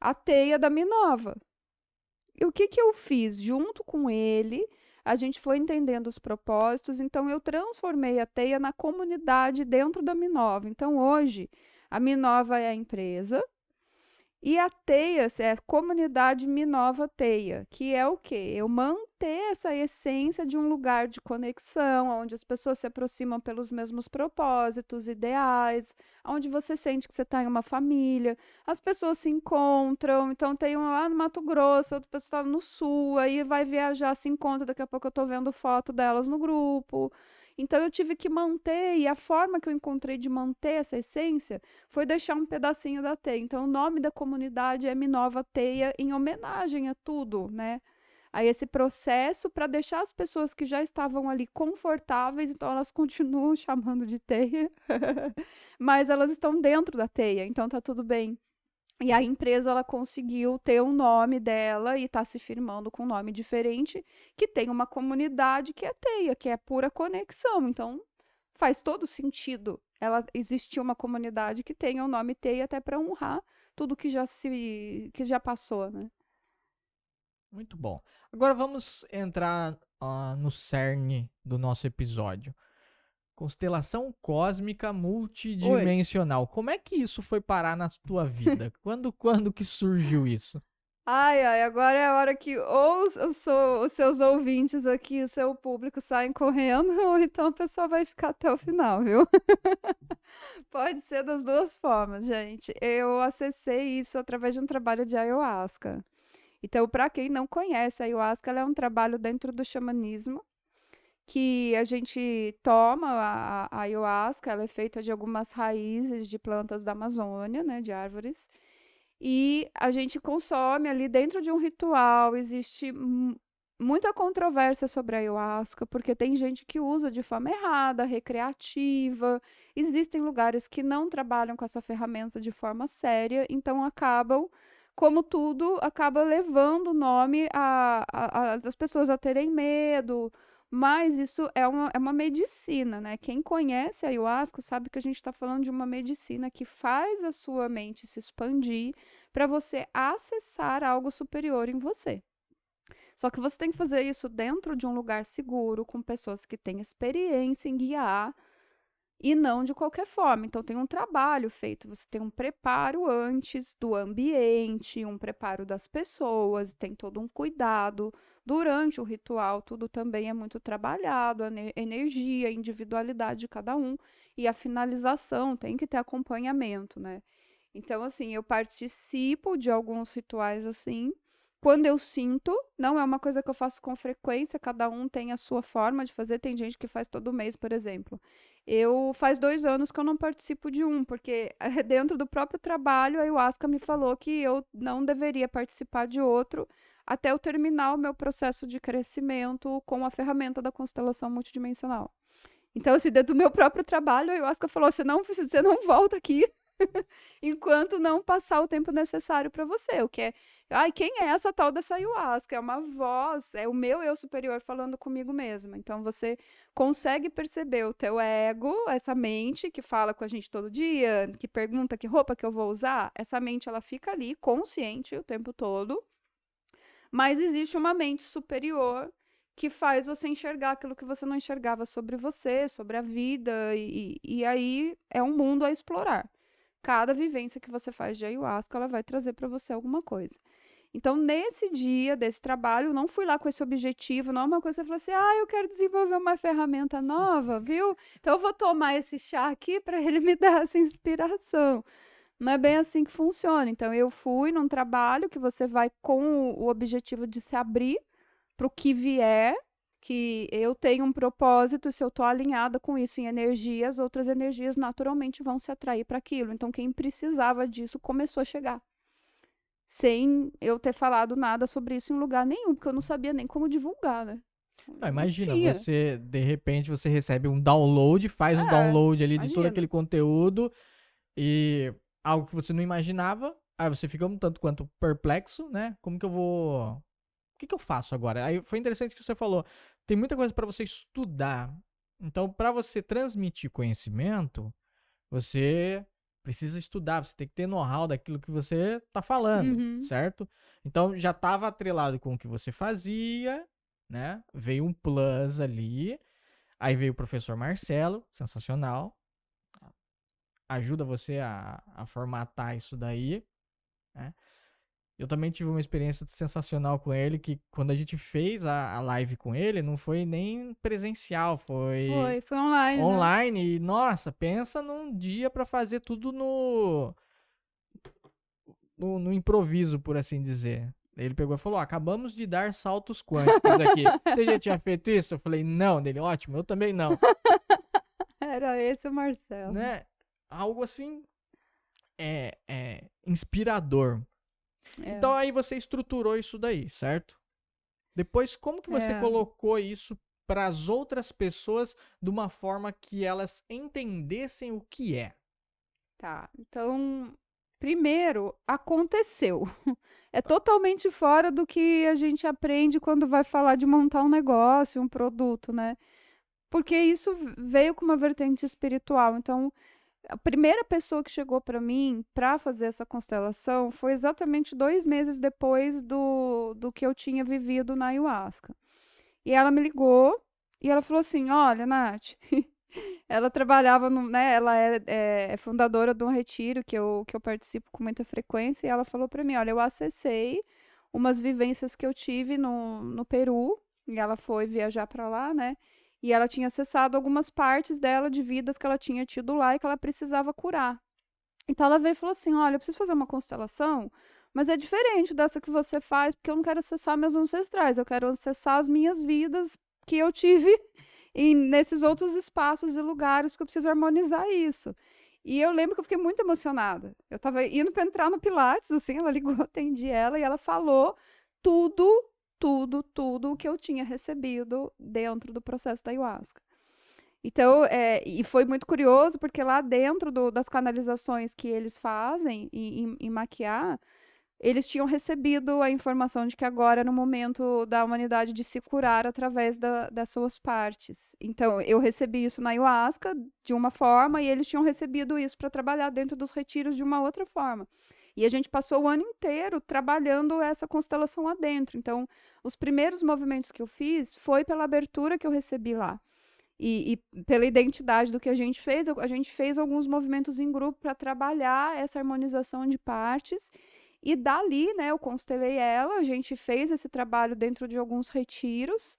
a teia da Minova. E o que que eu fiz? Junto com ele, a gente foi entendendo os propósitos, então eu transformei a Teia na comunidade dentro da Minova. Então hoje, a Minova é a empresa e a Teia é a comunidade Minova Teia, que é o quê? Eu manter essa essência de um lugar de conexão, onde as pessoas se aproximam pelos mesmos propósitos, ideais, onde você sente que você está em uma família, as pessoas se encontram, então tem um lá no Mato Grosso, outra pessoa está no Sul, aí vai viajar, se encontra, daqui a pouco eu estou vendo foto delas no grupo. Então eu tive que manter, e a forma que eu encontrei de manter essa essência foi deixar um pedacinho da teia. Então, o nome da comunidade é Minova Teia, em homenagem a tudo, né? A esse processo para deixar as pessoas que já estavam ali confortáveis, então elas continuam chamando de teia, mas elas estão dentro da teia, então tá tudo bem. E a empresa ela conseguiu ter um nome dela e está se firmando com um nome diferente, que tem uma comunidade que é teia, que é pura conexão. Então, faz todo sentido ela existir uma comunidade que tenha o nome teia até para honrar tudo que já passou, né? Muito bom. Agora vamos entrar no cerne do nosso episódio. Constelação cósmica Oi. multidimensional. Como é que isso foi parar na tua vida? Quando que surgiu isso? Ai, ai, agora é a hora que ou os seus ouvintes aqui, o seu público saem correndo, ou então a pessoa vai ficar até o final, viu? Pode ser das duas formas, gente. Eu acessei isso através de um trabalho de ayahuasca. Então, para quem não conhece, a ayahuasca ela é um trabalho dentro do xamanismo, que a gente toma a ayahuasca, ela é feita de algumas raízes de plantas da Amazônia, né, de árvores, e a gente consome ali dentro de um ritual. Existe muita controvérsia sobre a ayahuasca, porque tem gente que usa de forma errada, recreativa. Existem lugares que não trabalham com essa ferramenta de forma séria, então acabam, como tudo, acaba levando o nome das pessoas a terem medo. Mas isso é uma medicina, né? Quem conhece a ayahuasca sabe que a gente está falando de uma medicina que faz a sua mente se expandir para você acessar algo superior em você. Só que você tem que fazer isso dentro de um lugar seguro, com pessoas que têm experiência em guiar e não de qualquer forma. Então, tem um trabalho feito, você tem um preparo antes do ambiente, um preparo das pessoas, tem todo um cuidado. Durante o ritual, tudo também é muito trabalhado, a energia, a individualidade de cada um e a finalização tem que ter acompanhamento, né? Então, assim, eu participo de alguns rituais assim. Quando eu sinto, não é uma coisa que eu faço com frequência, cada um tem a sua forma de fazer. Tem gente que faz todo mês, por exemplo. Eu faz 2 anos que eu não participo de um, porque dentro do próprio trabalho, a ayahuasca me falou que eu não deveria participar de outro até eu terminar o meu processo de crescimento com a ferramenta da constelação multidimensional. Então, assim, dentro do meu próprio trabalho, a ayahuasca falou: você não volta aqui enquanto não passar o tempo necessário para você. O que é, ai, quem é essa tal dessa ayahuasca? É uma voz, é o meu eu superior falando comigo mesma. Então você consegue perceber o teu ego, essa mente que fala com a gente todo dia, que pergunta que roupa que eu vou usar. Essa mente ela fica ali consciente o tempo todo, mas existe uma mente superior que faz você enxergar aquilo que você não enxergava sobre você, sobre a vida, e aí é um mundo a explorar. Cada vivência que você faz de ayahuasca, ela vai trazer para você alguma coisa. Então, nesse dia desse trabalho, eu não fui lá com esse objetivo, não é uma coisa que você falou assim: eu quero desenvolver uma ferramenta nova, viu? Então, eu vou tomar esse chá aqui para ele me dar essa inspiração. Não é bem assim que funciona. Então, eu fui num trabalho que você vai com o objetivo de se abrir para o que vier, que eu tenho um propósito, e se eu estou alinhada com isso em energia, as outras energias naturalmente vão se atrair para aquilo. Então, quem precisava disso começou a chegar. Sem eu ter falado nada sobre isso em lugar nenhum, porque eu não sabia nem como divulgar, né? Não, Não imagina, tinha. você, de repente, você recebe um download, faz um É, download ali de todo imagina. aquele conteúdo e algo que você não imaginava, aí você fica um tanto quanto perplexo, né? Como que eu vou... O que que eu faço agora? Aí foi interessante que você falou, tem muita coisa para você estudar. Então, para você transmitir conhecimento, você precisa estudar, você tem que ter know-how daquilo que você tá falando, Uhum. certo? Então, já estava atrelado com o que você fazia né? Veio um plus ali, aí veio o professor Marcelo, sensacional, ajuda você a formatar isso daí, né? Eu também tive uma experiência sensacional com ele, que quando a gente fez a live com ele, não foi nem presencial, foi Foi online, né? online. E, nossa, pensa num dia pra fazer tudo no improviso, por assim dizer. Ele pegou e falou: acabamos de dar saltos quânticos aqui. Você já tinha feito isso? Eu falei: não. Dele, ótimo, eu também não. Era esse o Marcelo. Né? Algo assim inspirador. É, Então aí você estruturou isso daí, certo? Depois, como que você é. colocou isso para as outras pessoas de uma forma que elas entendessem o que é? Tá. Então, primeiro, aconteceu. É totalmente fora do que a gente aprende quando vai falar de montar um negócio, um produto, né? Porque isso veio com uma vertente espiritual. Então, a primeira pessoa que chegou para mim para fazer essa constelação foi exatamente 2 meses depois do que eu tinha vivido na ayahuasca. E ela me ligou e ela falou assim: Olha, Nath, ela trabalhava, no, né? Ela é fundadora de um retiro que eu participo com muita frequência. E ela falou para mim: Olha, eu acessei umas vivências que eu tive no Peru. E ela foi viajar para lá, né? E ela tinha acessado algumas partes dela de vidas que ela tinha tido lá e que ela precisava curar. Então ela veio e falou assim: Olha, eu preciso fazer uma constelação, mas é diferente dessa que você faz, porque eu não quero acessar meus ancestrais, eu quero acessar as minhas vidas que eu tive nesses outros espaços e lugares, porque eu preciso harmonizar isso. E eu lembro que eu fiquei muito emocionada. Eu estava indo para entrar no Pilates, assim, ela ligou, atendi ela, e ela falou tudo, tudo o que eu tinha recebido dentro do processo da ayahuasca. Então, e foi muito curioso, porque lá dentro das canalizações que eles fazem em maquiar, eles tinham recebido a informação de que agora era o momento da humanidade de se curar através das suas partes. Então, eu recebi isso na ayahuasca de uma forma e eles tinham recebido isso para trabalhar dentro dos retiros de uma outra forma. E a gente passou o ano inteiro trabalhando essa constelação lá dentro. Então, os primeiros movimentos que eu fiz foi pela abertura que eu recebi lá. E pela identidade do que a gente fez alguns movimentos em grupo para trabalhar essa harmonização de partes. E dali, né, eu constelei ela, a gente fez esse trabalho dentro de alguns retiros,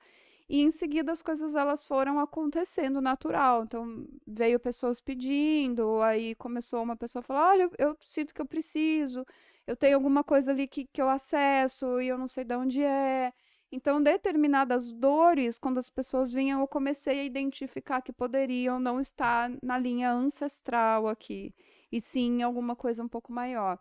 e em seguida as coisas elas foram acontecendo natural. Então, veio pessoas pedindo, aí começou uma pessoa a falar: Olha, eu sinto que eu preciso, eu tenho alguma coisa ali que eu acesso e eu não sei de onde é. Então, determinadas dores, quando as pessoas vinham, eu comecei a identificar que poderiam não estar na linha ancestral aqui, e sim alguma coisa um pouco maior.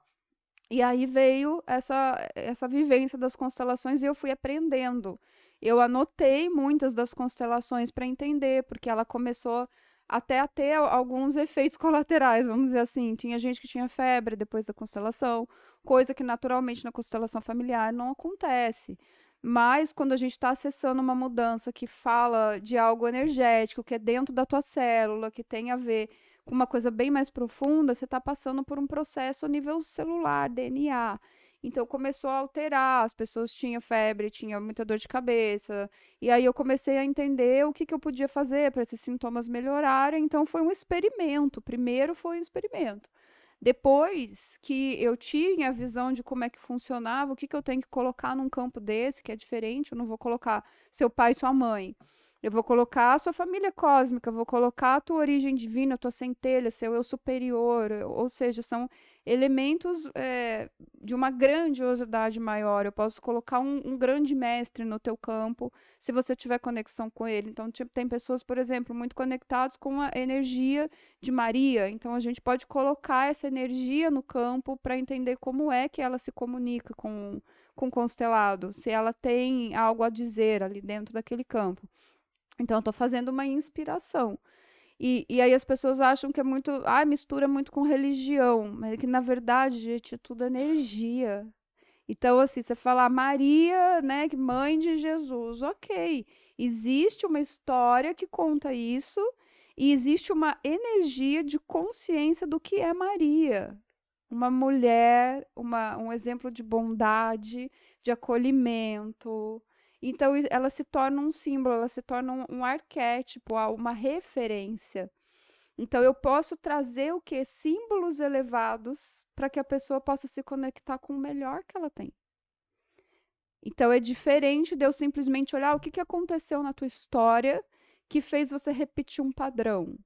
E aí veio essa vivência das constelações e eu fui aprendendo. Eu anotei muitas das constelações para entender, porque ela começou até a ter alguns efeitos colaterais, vamos dizer assim. Tinha gente que tinha febre depois da constelação, coisa que naturalmente na constelação familiar não acontece. Mas quando a gente está acessando uma mudança que fala de algo energético, que é dentro da tua célula, que tem a ver com uma coisa bem mais profunda, você está passando por um processo a nível celular, DNA. Então começou a alterar, as pessoas tinham febre, tinham muita dor de cabeça. E aí eu comecei a entender o que eu podia fazer para esses sintomas melhorarem. Então foi um experimento. Primeiro foi um experimento. Depois que eu tinha a visão de como é que funcionava, o que eu tenho que colocar num campo desse, que é diferente, eu não vou colocar seu pai e sua mãe. Eu vou colocar a sua família cósmica, eu vou colocar a tua origem divina, a tua centelha, seu eu superior, ou seja, são elementos de uma grandiosidade maior. Eu posso colocar um grande mestre no teu campo, se você tiver conexão com ele. Então, tem pessoas, por exemplo, muito conectadas com a energia de Maria. Então, a gente pode colocar essa energia no campo para entender como é que ela se comunica com o constelado, se ela tem algo a dizer ali dentro daquele campo. Então, eu estou fazendo uma inspiração. E aí as pessoas acham que é muito. Mistura muito com religião. Mas é que, na verdade, gente, é tudo energia. Então, assim, você falar Maria, né, mãe de Jesus, ok. Existe uma história que conta isso, e existe uma energia de consciência do que é Maria. Uma mulher, um exemplo de bondade, de acolhimento. Então, ela se torna um símbolo, ela se torna um arquétipo, uma referência. Então, eu posso trazer o quê? Símbolos elevados para que a pessoa possa se conectar com o melhor que ela tem. Então, é diferente de eu simplesmente olhar o que aconteceu na tua história que fez você repetir um padrão.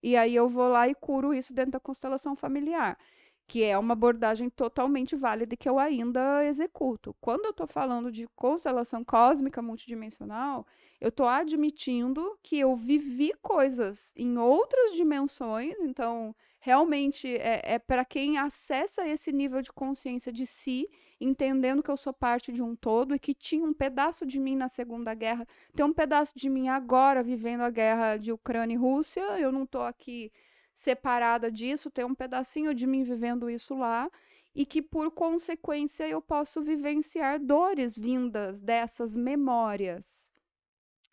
E aí eu vou lá e curo isso dentro da constelação familiar, que é uma abordagem totalmente válida e que eu ainda executo. Quando eu estou falando de constelação cósmica multidimensional, eu estou admitindo que eu vivi coisas em outras dimensões, então realmente é para quem acessa esse nível de consciência de si, entendendo que eu sou parte de um todo e que tinha um pedaço de mim na Segunda Guerra, tem um pedaço de mim agora vivendo a guerra de Ucrânia e Rússia, eu não estou aqui separada disso, tem um pedacinho de mim vivendo isso lá, e que por consequência eu posso vivenciar dores vindas dessas memórias.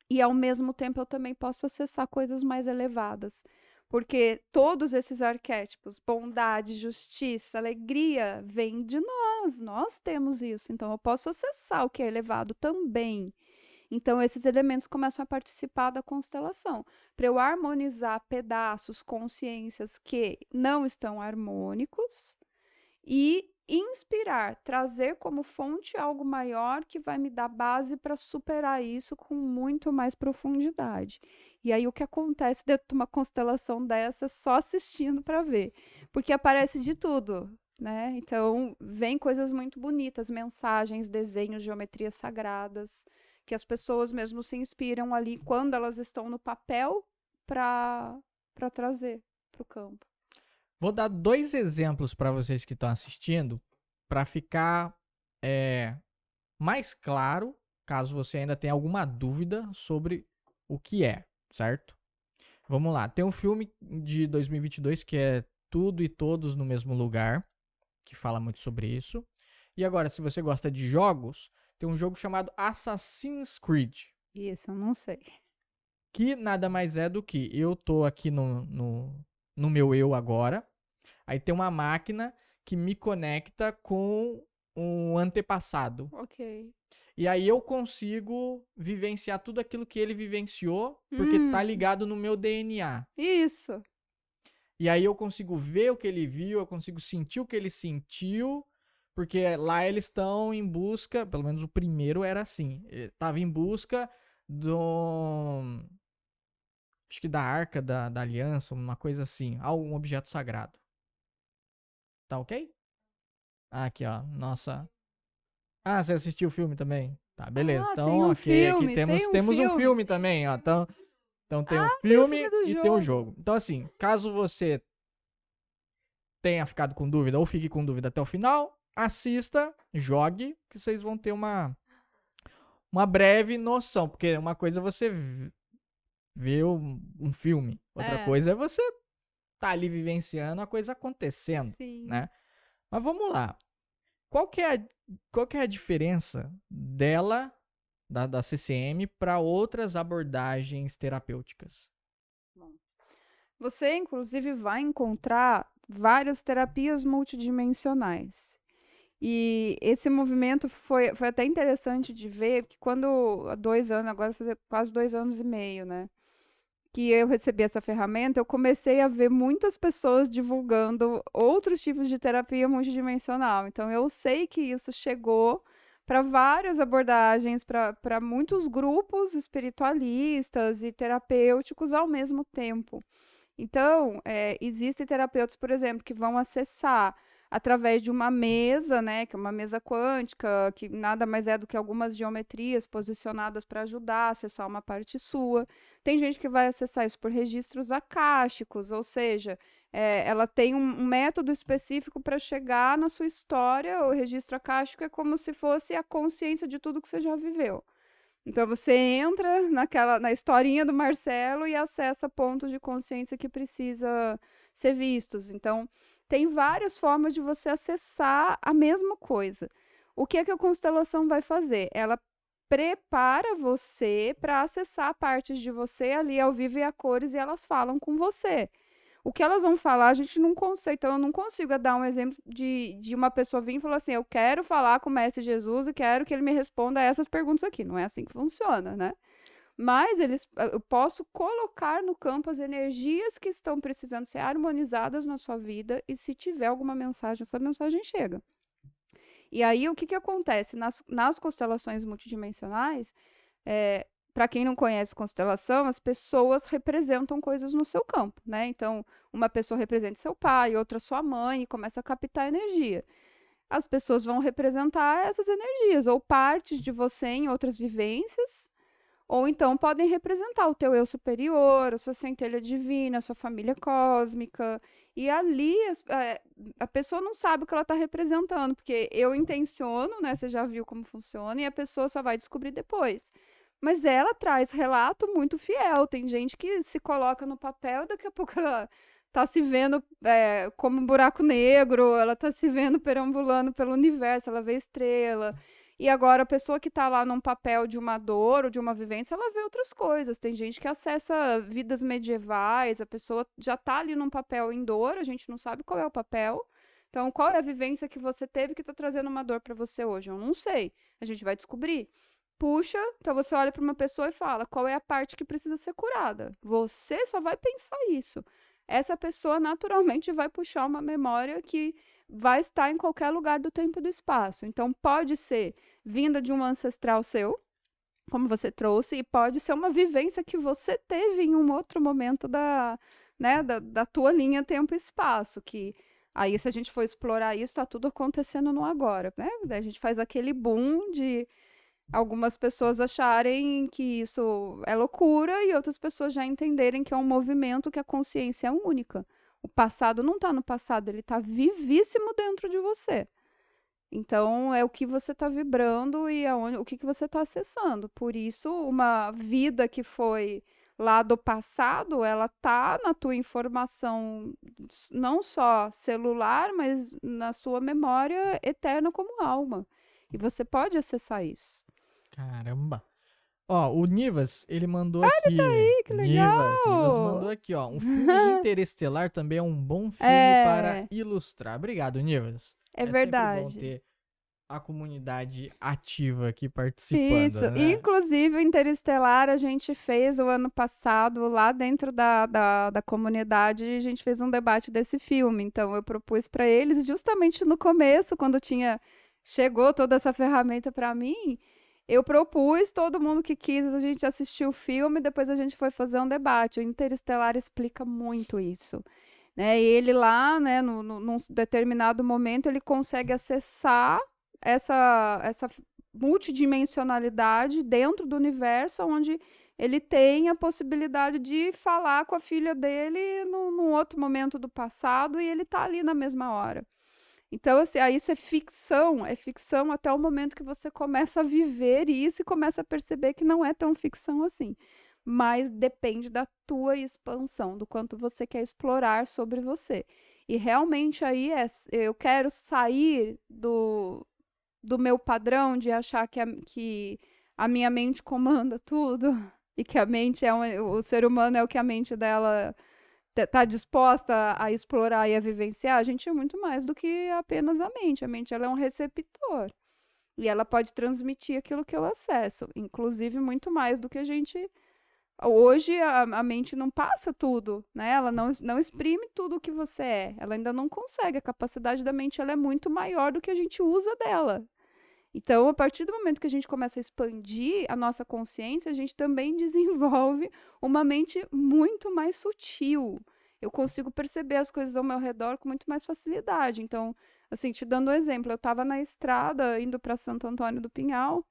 E ao mesmo tempo eu também posso acessar coisas mais elevadas. Porque todos esses arquétipos, bondade, justiça, alegria, vêm de nós temos isso. Então eu posso acessar o que é elevado também. Então, esses elementos começam a participar da constelação, para eu harmonizar pedaços, consciências que não estão harmônicos e inspirar, trazer como fonte algo maior que vai me dar base para superar isso com muito mais profundidade. E aí, o que acontece dentro de uma constelação dessa, só assistindo para ver, porque aparece de tudo. Né? Então, vem coisas muito bonitas, mensagens, desenhos, geometrias sagradas, que as pessoas mesmo se inspiram ali quando elas estão no papel para trazer para o campo. Vou dar 2 exemplos para vocês que estão assistindo, para ficar mais claro, caso você ainda tenha alguma dúvida sobre o que é, certo? Vamos lá, tem um filme de 2022 que é Tudo e Todos no Mesmo Lugar, que fala muito sobre isso. E agora, se você gosta de jogos, tem um jogo chamado Assassin's Creed. Isso, eu não sei. Que nada mais é do que eu tô aqui no meu eu agora. Aí tem uma máquina que me conecta com um antepassado. Ok. E aí eu consigo vivenciar tudo aquilo que ele vivenciou, porque tá ligado no meu DNA. Isso. E aí eu consigo ver o que ele viu, eu consigo sentir o que ele sentiu, porque lá eles estão em busca, pelo menos o primeiro era assim, estava em busca do... acho que da Arca da Aliança, uma coisa assim, algum objeto sagrado. Tá ok? Aqui, ó, nossa... Ah, você assistiu o filme também? Tá, beleza. Ah, então, tem um ok, aqui filme, temos tem um um filme. filme também, ó. Então tem um tem o filme filme do e tem um jogo. jogo. Então, assim, caso você tenha ficado com dúvida ou fique com dúvida até o final, assista, jogue, que vocês vão ter uma breve noção. Porque uma coisa é você ver um filme, outra coisa é você tá ali vivenciando a coisa acontecendo, Sim. né? Mas vamos lá. Qual que é a diferença dela, da CCM, para outras abordagens terapêuticas? Você, inclusive, vai encontrar várias terapias multidimensionais. E esse movimento foi até interessante de ver, que quando há 2 anos, agora fazer quase 2 anos e meio, né? Que eu recebi essa ferramenta, eu comecei a ver muitas pessoas divulgando outros tipos de terapia multidimensional. Então, eu sei que isso chegou para várias abordagens, para muitos grupos espiritualistas e terapêuticos ao mesmo tempo. Então, existem terapeutas, por exemplo, que vão acessar através de uma mesa, né, que é uma mesa quântica, que nada mais é do que algumas geometrias posicionadas para ajudar a acessar uma parte sua. Tem gente que vai acessar isso por registros akáshicos, ou seja, ela tem um método específico para chegar na sua história. O registro akáshico é como se fosse a consciência de tudo que você já viveu. Então, você entra na historinha do Marcelo e acessa pontos de consciência que precisa ser vistos. Então, tem várias formas de você acessar a mesma coisa. O que é que a constelação vai fazer? Ela prepara você para acessar partes de você ali ao vivo e a cores, e elas falam com você. o que elas vão falar, a gente não consegue. Então, eu não consigo dar um exemplo de uma pessoa vir e falar assim, eu quero falar com o Mestre Jesus e quero que ele me responda essas perguntas aqui. Não é assim que funciona, né? Mas eu posso colocar no campo as energias que estão precisando ser harmonizadas na sua vida e se tiver alguma mensagem, essa mensagem chega. E aí, o que que acontece? Nas constelações multidimensionais, para quem não conhece constelação, as pessoas representam coisas no seu campo, né? Então, uma pessoa representa seu pai, outra sua mãe, e começa a captar energia. As pessoas vão representar essas energias, ou partes de você em outras vivências, ou então podem representar o teu eu superior, a sua centelha divina, a sua família cósmica. E ali a pessoa não sabe o que ela está representando, porque eu intenciono, né? Você já viu como funciona, e a pessoa só vai descobrir depois. Mas ela traz relato muito fiel. Tem gente que se coloca no papel e daqui a pouco ela tá se vendo como um buraco negro, ela tá se vendo perambulando pelo universo, ela vê estrela. E agora a pessoa que tá lá num papel de uma dor ou de uma vivência, ela vê outras coisas. Tem gente que acessa vidas medievais, a pessoa já tá ali num papel em dor, a gente não sabe qual é o papel. Então, qual é a vivência que você teve que tá trazendo uma dor para você hoje? Eu não sei. A gente vai descobrir. Puxa, então você olha para uma pessoa e fala, qual é a parte que precisa ser curada? Você só vai pensar isso. Essa pessoa naturalmente vai puxar uma memória que vai estar em qualquer lugar do tempo e do espaço. Então, pode ser vinda de um ancestral seu, como você trouxe, e pode ser uma vivência que você teve em um outro momento da tua linha tempo e espaço, que aí se a gente for explorar isso, está tudo acontecendo no agora, né? Daí a gente faz aquele boom de algumas pessoas acharem que isso é loucura e outras pessoas já entenderem que é um movimento, que a consciência é única. O passado não está no passado, ele está vivíssimo dentro de você. Então, é o que você está vibrando e o que você está acessando. Por isso, uma vida que foi lá do passado, ela está na tua informação, não só celular, mas na sua memória eterna como alma. E você pode acessar isso. Caramba. Ó, o Nivas, ele mandou aqui. Que legal! Nivas mandou aqui, ó. Um filme Interestelar também é um bom filme para ilustrar. Obrigado, Nivas. É sempre verdade. bom ter a comunidade ativa aqui participando, Isso. né? Inclusive, o Interestelar a gente fez o ano passado lá dentro da comunidade, a gente fez um debate desse filme. Então, eu propus para eles, justamente no começo, quando chegou toda essa ferramenta para mim, eu propus, todo mundo que quis, a gente assistiu o filme, depois a gente foi fazer um debate. O Interestelar explica muito isso. Né? E ele lá, né, num determinado momento, ele consegue acessar essa multidimensionalidade dentro do universo, onde ele tem a possibilidade de falar com a filha dele num outro momento do passado, e ele está ali na mesma hora. Então, assim, isso é ficção até o momento que você começa a viver isso e começa a perceber que não é tão ficção assim. Mas depende da tua expansão, do quanto você quer explorar sobre você. E realmente aí eu quero sair do meu padrão de achar que a minha mente comanda tudo e que a mente o ser humano é o que a mente dela está disposta a explorar e a vivenciar. A gente é muito mais do que apenas a mente. A mente, ela é um receptor. E ela pode transmitir aquilo que eu acesso. Inclusive, muito mais do que a gente... Hoje, a mente não passa tudo, né? Ela não exprime tudo o que você é. Ela ainda não consegue. A capacidade da mente, ela é muito maior do que a gente usa dela. Então, a partir do momento que a gente começa a expandir a nossa consciência, a gente também desenvolve uma mente muito mais sutil. Eu consigo perceber as coisas ao meu redor com muito mais facilidade. Então, assim, te dando um exemplo, eu estava na estrada indo para Santo Antônio do Pinhal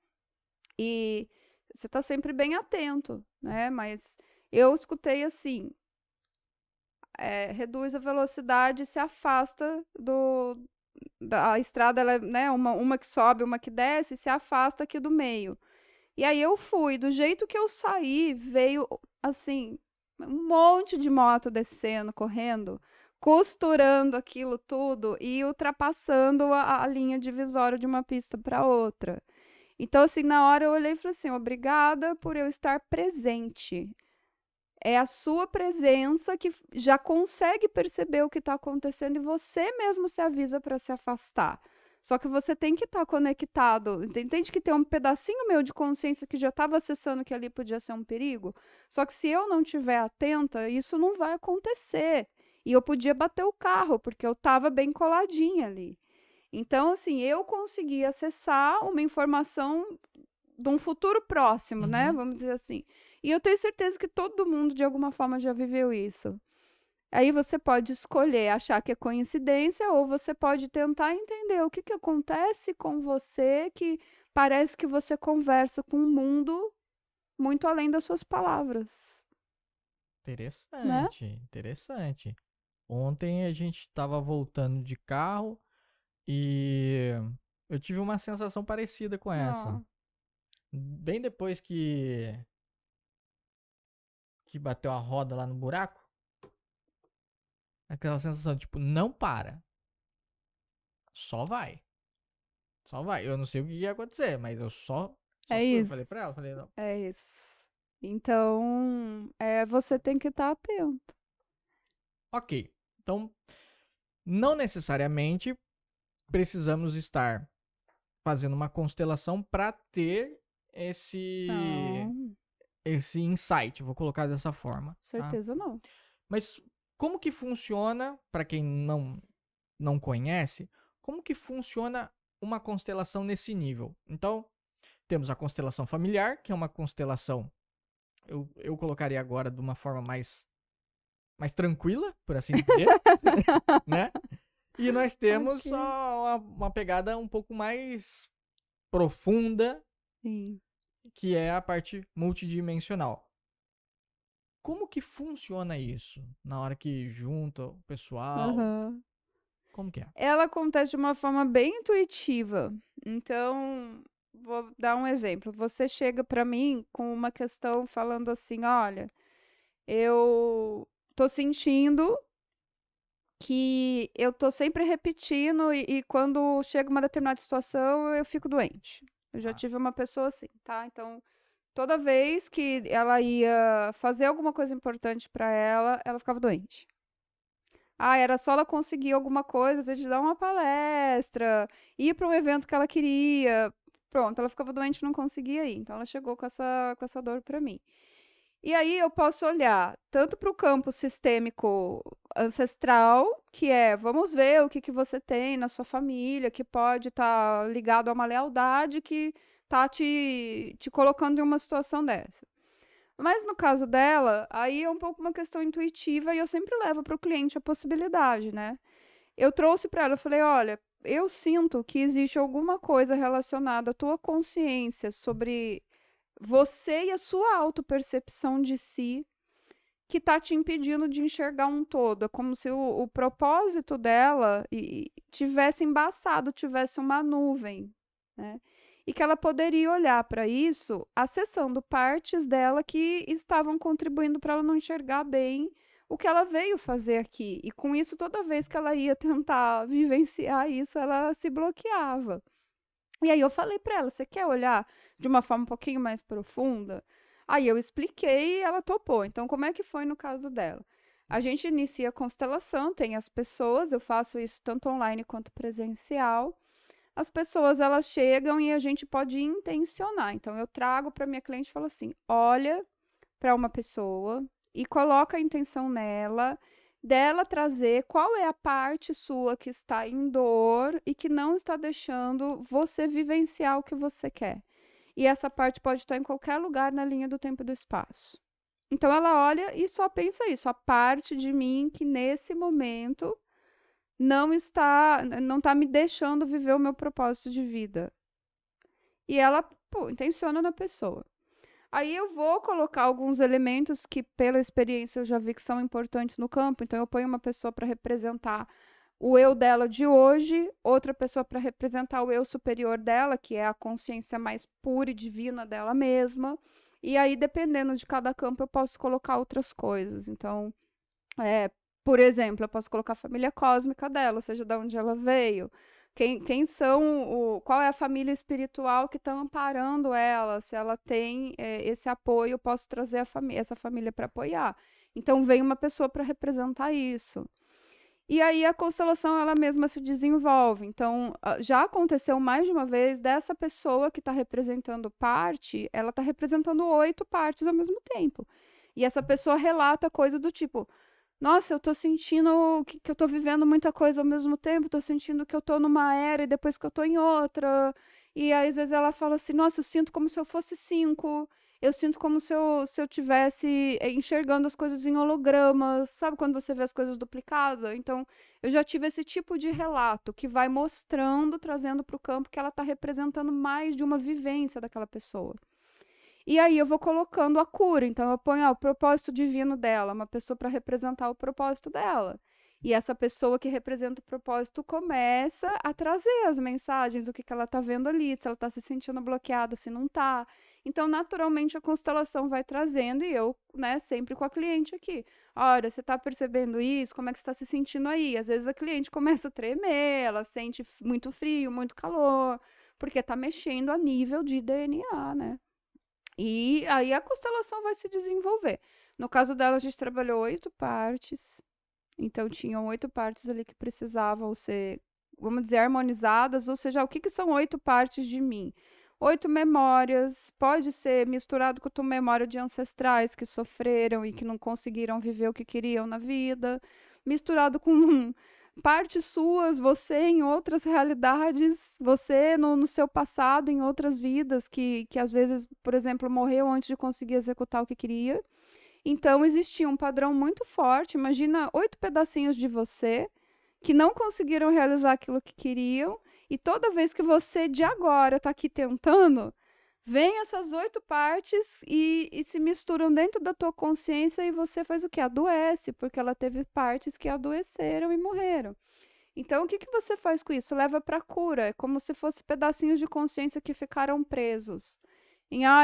e você está sempre bem atento, né? Mas eu escutei assim, reduz a velocidade e se afasta a estrada, ela é, né, uma que sobe, uma que desce, se afasta aqui do meio. E aí eu fui, do jeito que eu saí, veio, assim, um monte de moto descendo, correndo, costurando aquilo tudo e ultrapassando a linha divisória de uma pista para outra. Então, assim, na hora eu olhei e falei assim, obrigada por eu estar presente. É a sua presença que já consegue perceber o que está acontecendo e você mesmo se avisa para se afastar. Só que você tem que estar conectado. Entende que tem um pedacinho meu de consciência que já estava acessando que ali podia ser um perigo? Só que se eu não estiver atenta, isso não vai acontecer. E eu podia bater o carro, porque eu estava bem coladinha ali. Então, assim, eu consegui acessar uma informação de um futuro próximo, né? Uhum. Vamos dizer assim. E eu tenho certeza que todo mundo, de alguma forma, já viveu isso. Aí você pode escolher achar que é coincidência ou você pode tentar entender o que que acontece com você que parece que você conversa com um mundo muito além das suas palavras, né? Interessante, interessante. Ontem a gente estava voltando de carro e eu tive uma sensação parecida com essa. Ó, Bem depois que bateu a roda lá no buraco, aquela sensação, tipo, não para. Só vai. Só vai. Eu não sei o que ia acontecer, mas eu só é fui. Eu isso, falei pra ela, falei, não. é isso. Então, você tem que estar atento. Ok. Então, não necessariamente precisamos estar fazendo uma constelação para ter esse Não, esse insight, vou colocar dessa forma, tá? certeza não. Mas como que funciona, para quem não conhece, como que funciona uma constelação nesse nível? Então, temos a constelação familiar, que é uma constelação, eu colocaria agora de uma forma mais tranquila, por assim dizer, né? E nós temos Ok. uma pegada um pouco mais profunda, Sim. que é a parte multidimensional. Como que funciona isso? Na hora que junta o pessoal, Aham. como que é? Ela acontece de uma forma bem intuitiva. Então, vou dar um exemplo. Você chega para mim com uma questão falando assim: olha, eu tô sentindo que eu tô sempre repetindo e quando chega uma determinada situação eu fico doente. Eu já Tá. tive uma pessoa assim, tá? Então, toda vez que ela ia fazer alguma coisa importante para ela, ela ficava doente. Ah, era só ela conseguir alguma coisa, às vezes dar uma palestra, ir para um evento que ela queria. Pronto, ela ficava doente e não conseguia ir. Então ela chegou com essa dor para mim. E aí eu posso olhar tanto para o campo sistêmico ancestral, que é, vamos ver o que que você tem na sua família, que pode estar ligado a uma lealdade que tá te colocando em uma situação dessa. Mas no caso dela, aí é um pouco uma questão intuitiva e eu sempre levo para o cliente a possibilidade, né? Eu trouxe para ela, eu falei, olha, eu sinto que existe alguma coisa relacionada à tua consciência sobre você e a sua autopercepção de si que está te impedindo de enxergar um todo. É como se o propósito dela tivesse embaçado, tivesse uma nuvem, né? E que ela poderia olhar para isso acessando partes dela que estavam contribuindo para ela não enxergar bem o que ela veio fazer aqui. E com isso, toda vez que ela ia tentar vivenciar isso, ela se bloqueava. E aí eu falei para ela: você quer olhar de uma forma um pouquinho mais profunda? Aí eu expliquei e ela topou. Então, como é que foi no caso dela? A gente inicia a constelação, tem as pessoas, eu faço isso tanto online quanto presencial. As pessoas elas chegam e a gente pode intencionar. Então, eu trago para minha cliente e falo assim: olha para uma pessoa e coloca a intenção nela, dela trazer qual é a parte sua que está em dor e que não está deixando você vivenciar o que você quer. E essa parte pode estar em qualquer lugar na linha do tempo e do espaço. Então ela olha e só pensa isso, a parte de mim que nesse momento não está me deixando viver o meu propósito de vida. E ela, pô, intenciona na pessoa. Aí eu vou colocar alguns elementos que, pela experiência, eu já vi que são importantes no campo. Então, eu ponho uma pessoa para representar o eu dela de hoje, outra pessoa para representar o eu superior dela, que é a consciência mais pura e divina dela mesma. E aí, dependendo de cada campo, eu posso colocar outras coisas. Então, por exemplo, eu posso colocar a família cósmica dela, ou seja, de onde ela veio. quem são, qual é a família espiritual que está amparando ela, se ela tem esse apoio, eu posso trazer essa família para apoiar. Então, vem uma pessoa para representar isso. E aí a constelação ela mesma se desenvolve. Então, já aconteceu mais de uma vez dessa pessoa que está representando parte, ela está representando 8 partes ao mesmo tempo. E essa pessoa relata coisa do tipo: nossa, eu tô sentindo que eu tô vivendo muita coisa ao mesmo tempo, tô sentindo que eu tô numa era e depois que eu tô em outra. E aí, às vezes ela fala assim: nossa, eu sinto como se eu fosse 5. Eu sinto como se eu tivesse enxergando as coisas em hologramas. Sabe quando você vê as coisas duplicadas? Então, eu já tive esse tipo de relato que vai mostrando, trazendo para o campo que ela está representando mais de uma vivência daquela pessoa. E aí eu vou colocando a cura. Então, eu ponho o propósito divino dela, uma pessoa para representar o propósito dela. E essa pessoa que representa o propósito começa a trazer as mensagens, o que ela está vendo ali, se ela está se sentindo bloqueada, se não está. Então, naturalmente, a constelação vai trazendo e eu, né, sempre com a cliente aqui. Olha, você está percebendo isso? Como é que você está se sentindo aí? Às vezes a cliente começa a tremer, ela sente muito frio, muito calor, porque está mexendo a nível de DNA, né? E aí a constelação vai se desenvolver. No caso dela, a gente trabalhou 8 partes. Então, tinham 8 partes ali que precisavam ser, vamos dizer, harmonizadas. Ou seja, o que são 8 partes de mim? 8 memórias. Pode ser misturado com a tua memória de ancestrais que sofreram e que não conseguiram viver o que queriam na vida. Misturado com partes suas, você em outras realidades, você no seu passado, em outras vidas, que às vezes, por exemplo, morreu antes de conseguir executar o que queria. Então, existia um padrão muito forte. Imagina 8 pedacinhos de você que não conseguiram realizar aquilo que queriam, e toda vez que você, de agora, está aqui tentando, vem essas 8 partes e se misturam dentro da tua consciência e você faz o quê? Adoece, porque ela teve partes que adoeceram e morreram. Então, o que você faz com isso? Leva para a cura. É como se fossem pedacinhos de consciência que ficaram presos.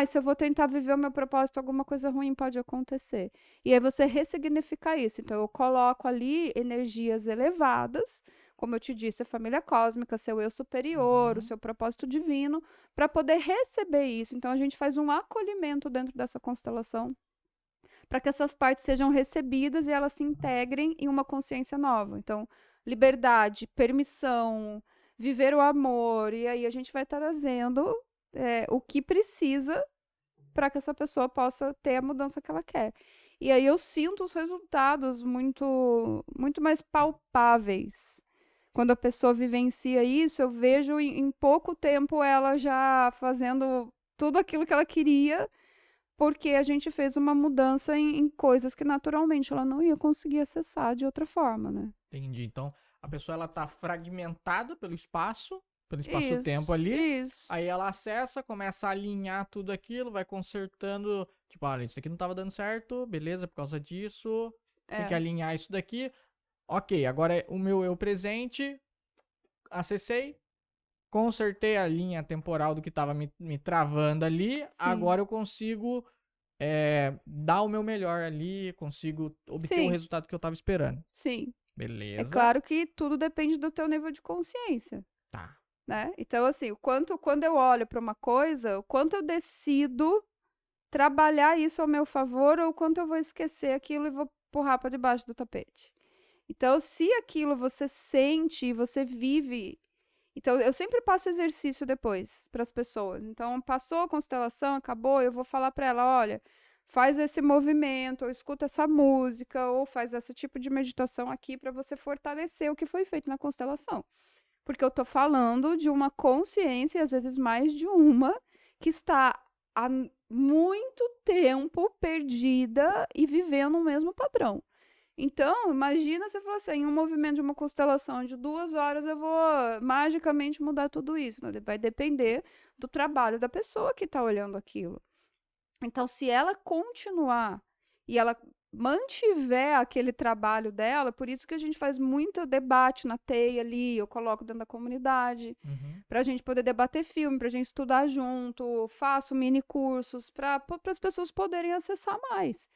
Se eu vou tentar viver o meu propósito, alguma coisa ruim pode acontecer. E aí você ressignifica isso. Então, eu coloco ali energias elevadas, como eu te disse, a família cósmica, seu eu superior, o seu propósito divino, para poder receber isso. Então, a gente faz um acolhimento dentro dessa constelação, para que essas partes sejam recebidas e elas se integrem em uma consciência nova. Então, liberdade, permissão, viver o amor, e aí a gente vai trazendo o que precisa para que essa pessoa possa ter a mudança que ela quer. E aí eu sinto os resultados muito, muito mais palpáveis. Quando a pessoa vivencia isso, eu vejo em pouco tempo ela já fazendo tudo aquilo que ela queria, porque a gente fez uma mudança em coisas que naturalmente ela não ia conseguir acessar de outra forma, né? Entendi. Então, a pessoa ela tá fragmentada pelo espaço-tempo ali. Isso. Aí ela acessa, começa a alinhar tudo aquilo, vai consertando. Tipo, olha, isso aqui não tava dando certo, beleza, por causa disso. Tem que alinhar isso daqui. Ok, agora é o meu eu presente. Acessei. Consertei a linha temporal do que tava me travando ali. Sim. Agora eu consigo dar o meu melhor ali. Consigo obter o resultado que eu tava esperando. Sim. Beleza. É claro que tudo depende do teu nível de consciência. Tá. Né? Então, assim, quando eu olho para uma coisa, o quanto eu decido trabalhar isso ao meu favor ou o quanto eu vou esquecer aquilo e vou empurrar para debaixo do tapete. Então, se aquilo você sente, você vive. Então, eu sempre passo exercício depois para as pessoas. Então, passou a constelação, acabou, eu vou falar para ela: olha, faz esse movimento, ou escuta essa música, ou faz esse tipo de meditação aqui para você fortalecer o que foi feito na constelação. Porque eu estou falando de uma consciência, e às vezes mais de uma, que está há muito tempo perdida e vivendo o mesmo padrão. Então, imagina você falar assim, em um movimento de uma constelação de 2 horas eu vou magicamente mudar tudo isso. Vai depender do trabalho da pessoa que está olhando aquilo. Então, se ela continuar e ela mantiver aquele trabalho dela, por isso que a gente faz muito debate na teia ali, eu coloco dentro da comunidade, para a gente poder debater filme, para a gente estudar junto, faço mini cursos para as pessoas poderem acessar mais.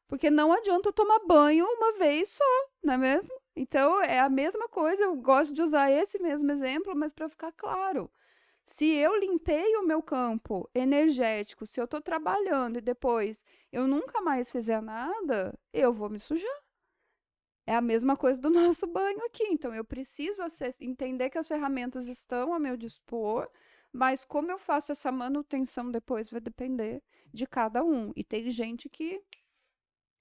Porque não adianta eu tomar banho uma vez só, não é mesmo? Então, é a mesma coisa, eu gosto de usar esse mesmo exemplo, mas para ficar claro. Se eu limpei o meu campo energético, se eu estou trabalhando e depois eu nunca mais fizer nada, eu vou me sujar. É a mesma coisa do nosso banho aqui. Então, eu preciso entender que as ferramentas estão a meu dispor, mas como eu faço essa manutenção depois vai depender de cada um. E tem gente que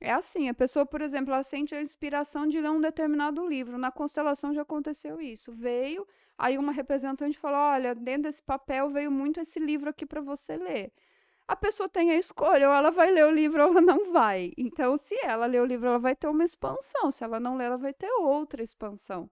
é assim, a pessoa, por exemplo, ela sente a inspiração de ler um determinado livro. Na constelação já aconteceu isso. Veio, aí uma representante falou: olha, dentro desse papel veio muito esse livro aqui para você ler. A pessoa tem a escolha, ou ela vai ler o livro ou ela não vai. Então, se ela ler o livro, ela vai ter uma expansão. Se ela não ler, ela vai ter outra expansão.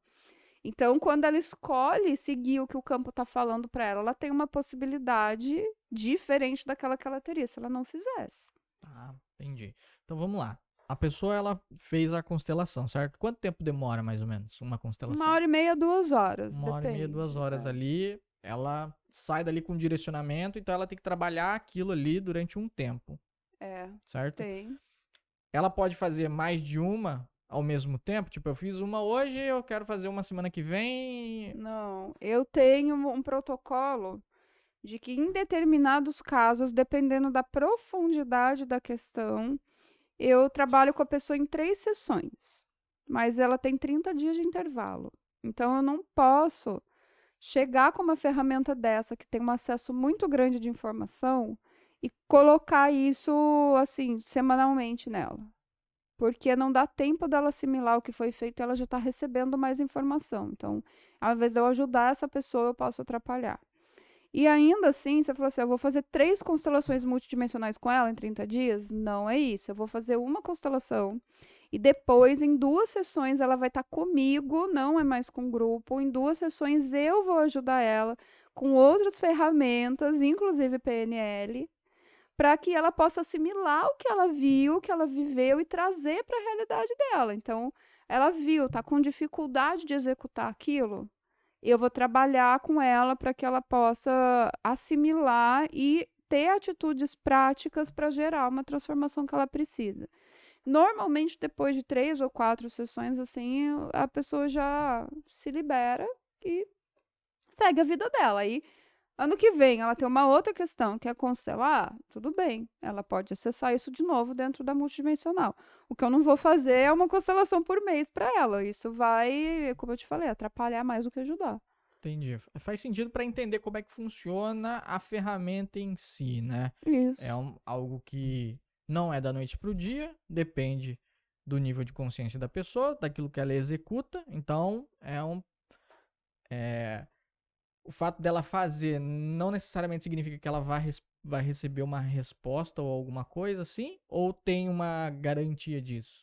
Então, quando ela escolhe seguir o que o campo está falando para ela, ela tem uma possibilidade diferente daquela que ela teria se ela não fizesse. Ah, entendi. Então vamos lá. A pessoa, ela fez a constelação, certo? Quanto tempo demora, mais ou menos, uma constelação? 1h30, 2 horas, 1h30, 2 horas ali, ela sai dali com direcionamento, então ela tem que trabalhar aquilo ali durante um tempo, certo? Tem. Ela pode fazer mais de uma ao mesmo tempo? Tipo, eu fiz uma hoje, eu quero fazer uma semana que vem. Não, eu tenho um protocolo de que em determinados casos, dependendo da profundidade da questão, eu trabalho com a pessoa em 3 sessões, mas ela tem 30 dias de intervalo. Então, eu não posso chegar com uma ferramenta dessa, que tem um acesso muito grande de informação, e colocar isso, assim, semanalmente nela. Porque não dá tempo dela assimilar o que foi feito e ela já está recebendo mais informação. Então, ao invés de eu ajudar essa pessoa, eu posso atrapalhar. E ainda assim, você falou assim, eu vou fazer 3 constelações multidimensionais com ela em 30 dias? Não é isso. Eu vou fazer uma constelação e depois, em 2 sessões, ela vai estar comigo, não é mais com o grupo. Em 2 sessões, eu vou ajudar ela com outras ferramentas, inclusive PNL, para que ela possa assimilar o que ela viu, o que ela viveu e trazer para a realidade dela. Então, ela viu, está com dificuldade de executar aquilo, eu vou trabalhar com ela para que ela possa assimilar e ter atitudes práticas para gerar uma transformação que ela precisa. Normalmente, depois de 3 ou 4 sessões, assim, a pessoa já se libera e segue a vida dela. Aí, ano que vem, ela tem uma outra questão, que é constelar, tudo bem. Ela pode acessar isso de novo dentro da multidimensional. O que eu não vou fazer é uma constelação por mês para ela. Isso vai, como eu te falei, atrapalhar mais do que ajudar. Entendi. Faz sentido para entender como é que funciona a ferramenta em si, né? Isso. É algo que não é da noite pro dia, depende do nível de consciência da pessoa, daquilo que ela executa. Então, o fato dela fazer não necessariamente significa que ela vai receber uma resposta ou alguma coisa assim, ou tem uma garantia disso?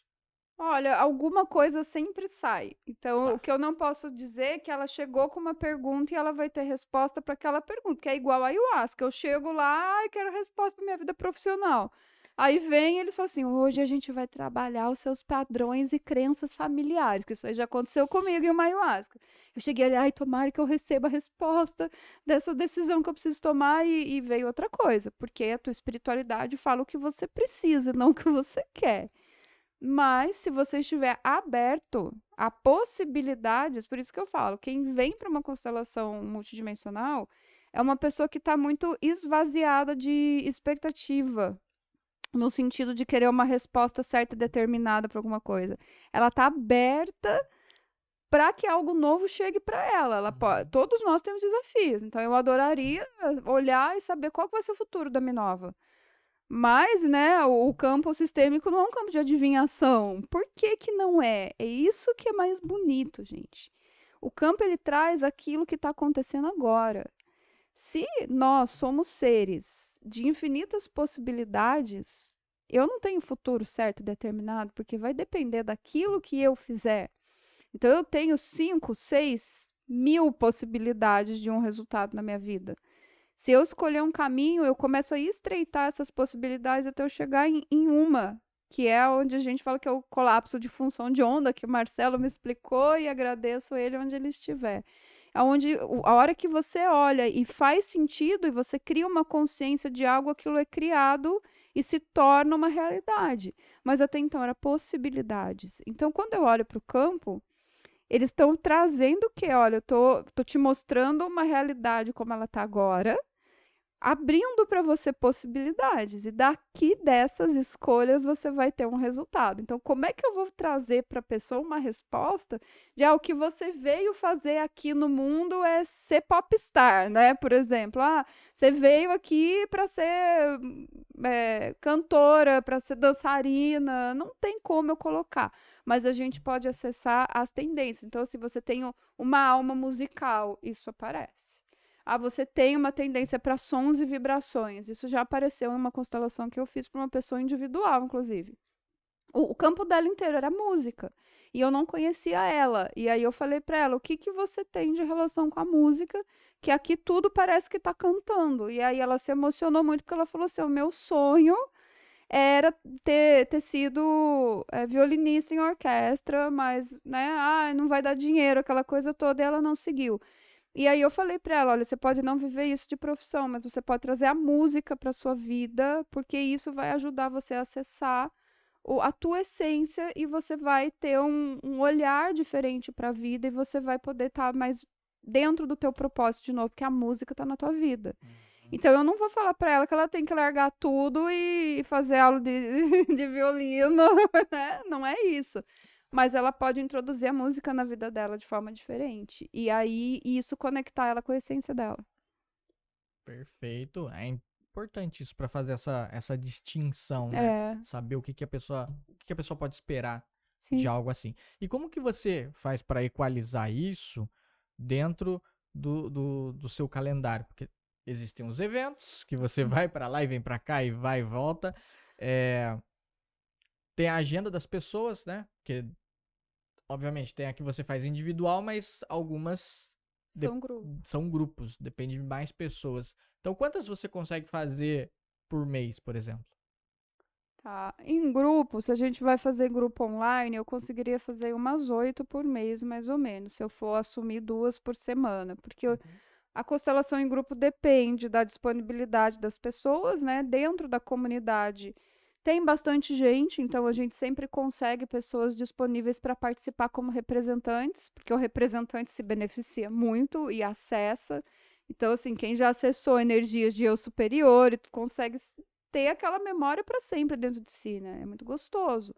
Olha, alguma coisa sempre sai. Então, Tá. o que eu não posso dizer é que ela chegou com uma pergunta e ela vai ter resposta para aquela pergunta, que é igual a ayahuasca. Eu chego lá e quero resposta para minha vida profissional. Aí vem e eles falam assim: hoje a gente vai trabalhar os seus padrões e crenças familiares, que isso aí já aconteceu comigo em uma ayahuasca. Eu cheguei ali, ai, tomara que eu receba a resposta dessa decisão que eu preciso tomar, e veio outra coisa, porque a tua espiritualidade fala o que você precisa, não o que você quer. Mas, se você estiver aberto a possibilidades, por isso que eu falo, quem vem para uma constelação multidimensional é uma pessoa que está muito esvaziada de expectativa, no sentido de querer uma resposta certa e determinada para alguma coisa. Ela está aberta para que algo novo chegue para ela. Todos nós temos desafios, então eu adoraria olhar e saber qual que vai ser o futuro da Minova. Mas, né, o campo sistêmico não é um campo de adivinhação. Por que que não é? É isso que é mais bonito, gente. O campo, ele traz aquilo que está acontecendo agora. Se nós somos seres de infinitas possibilidades, eu não tenho futuro certo e determinado, porque vai depender daquilo que eu fizer. Então, eu tenho 5, 6 mil possibilidades de um resultado na minha vida. Se eu escolher um caminho, eu começo a estreitar essas possibilidades até eu chegar em uma, que é onde a gente fala que é o colapso de função de onda, que o Marcelo me explicou, e agradeço ele onde ele estiver. É onde, a hora que você olha e faz sentido, e você cria uma consciência de algo, aquilo é criado e se torna uma realidade. Mas até então era possibilidades. Então, quando eu olho para o campo, eles estão trazendo o quê? Olha, eu tô te mostrando uma realidade como ela tá agora, abrindo para você possibilidades. E daqui dessas escolhas você vai ter um resultado. Então, como é que eu vou trazer para a pessoa uma resposta de o que você veio fazer aqui no mundo é ser popstar, né? Por exemplo, você veio aqui para ser cantora, para ser dançarina. Não tem como eu colocar. Mas a gente pode acessar as tendências. Então, se você tem uma alma musical, isso aparece. Você tem uma tendência para sons e vibrações. Isso já apareceu em uma constelação que eu fiz para uma pessoa individual, inclusive. O campo dela inteiro era música. E eu não conhecia ela. E aí eu falei para ela, o que você tem de relação com a música? Que aqui tudo parece que está cantando. E aí ela se emocionou muito, porque ela falou assim, o meu sonho era ter sido violinista em orquestra, mas, né, não vai dar dinheiro, aquela coisa toda, e ela não seguiu. E aí eu falei para ela, olha, você pode não viver isso de profissão, mas você pode trazer a música para sua vida, porque isso vai ajudar você a acessar a tua essência e você vai ter um olhar diferente para a vida e você vai poder estar mais dentro do teu propósito de novo, porque a música está na tua vida. Então eu não vou falar para ela que ela tem que largar tudo e fazer aula de violino, né? Não é isso. Mas ela pode introduzir a música na vida dela de forma diferente. E aí, isso conectar ela com a essência dela. Perfeito. É importante isso para fazer essa distinção, né? Saber o que a pessoa pode esperar de algo assim. E como que você faz para equalizar isso dentro do seu calendário? Porque existem os eventos que você vai para lá e vem para cá e vai e volta. Tem a agenda das pessoas, né? Porque obviamente, tem a que você faz individual, mas algumas são grupos, depende de mais pessoas. Então, quantas você consegue fazer por mês, por exemplo? Tá. Em grupo, se a gente vai fazer grupo online, eu conseguiria fazer umas 8 por mês, mais ou menos, se eu for assumir 2 por semana. Porque a constelação em grupo depende da disponibilidade das pessoas, né? Dentro da comunidade tem bastante gente, então a gente sempre consegue pessoas disponíveis para participar como representantes, porque o representante se beneficia muito e acessa. Então, assim, quem já acessou energias de eu superior, consegue ter aquela memória para sempre dentro de si, né? É muito gostoso.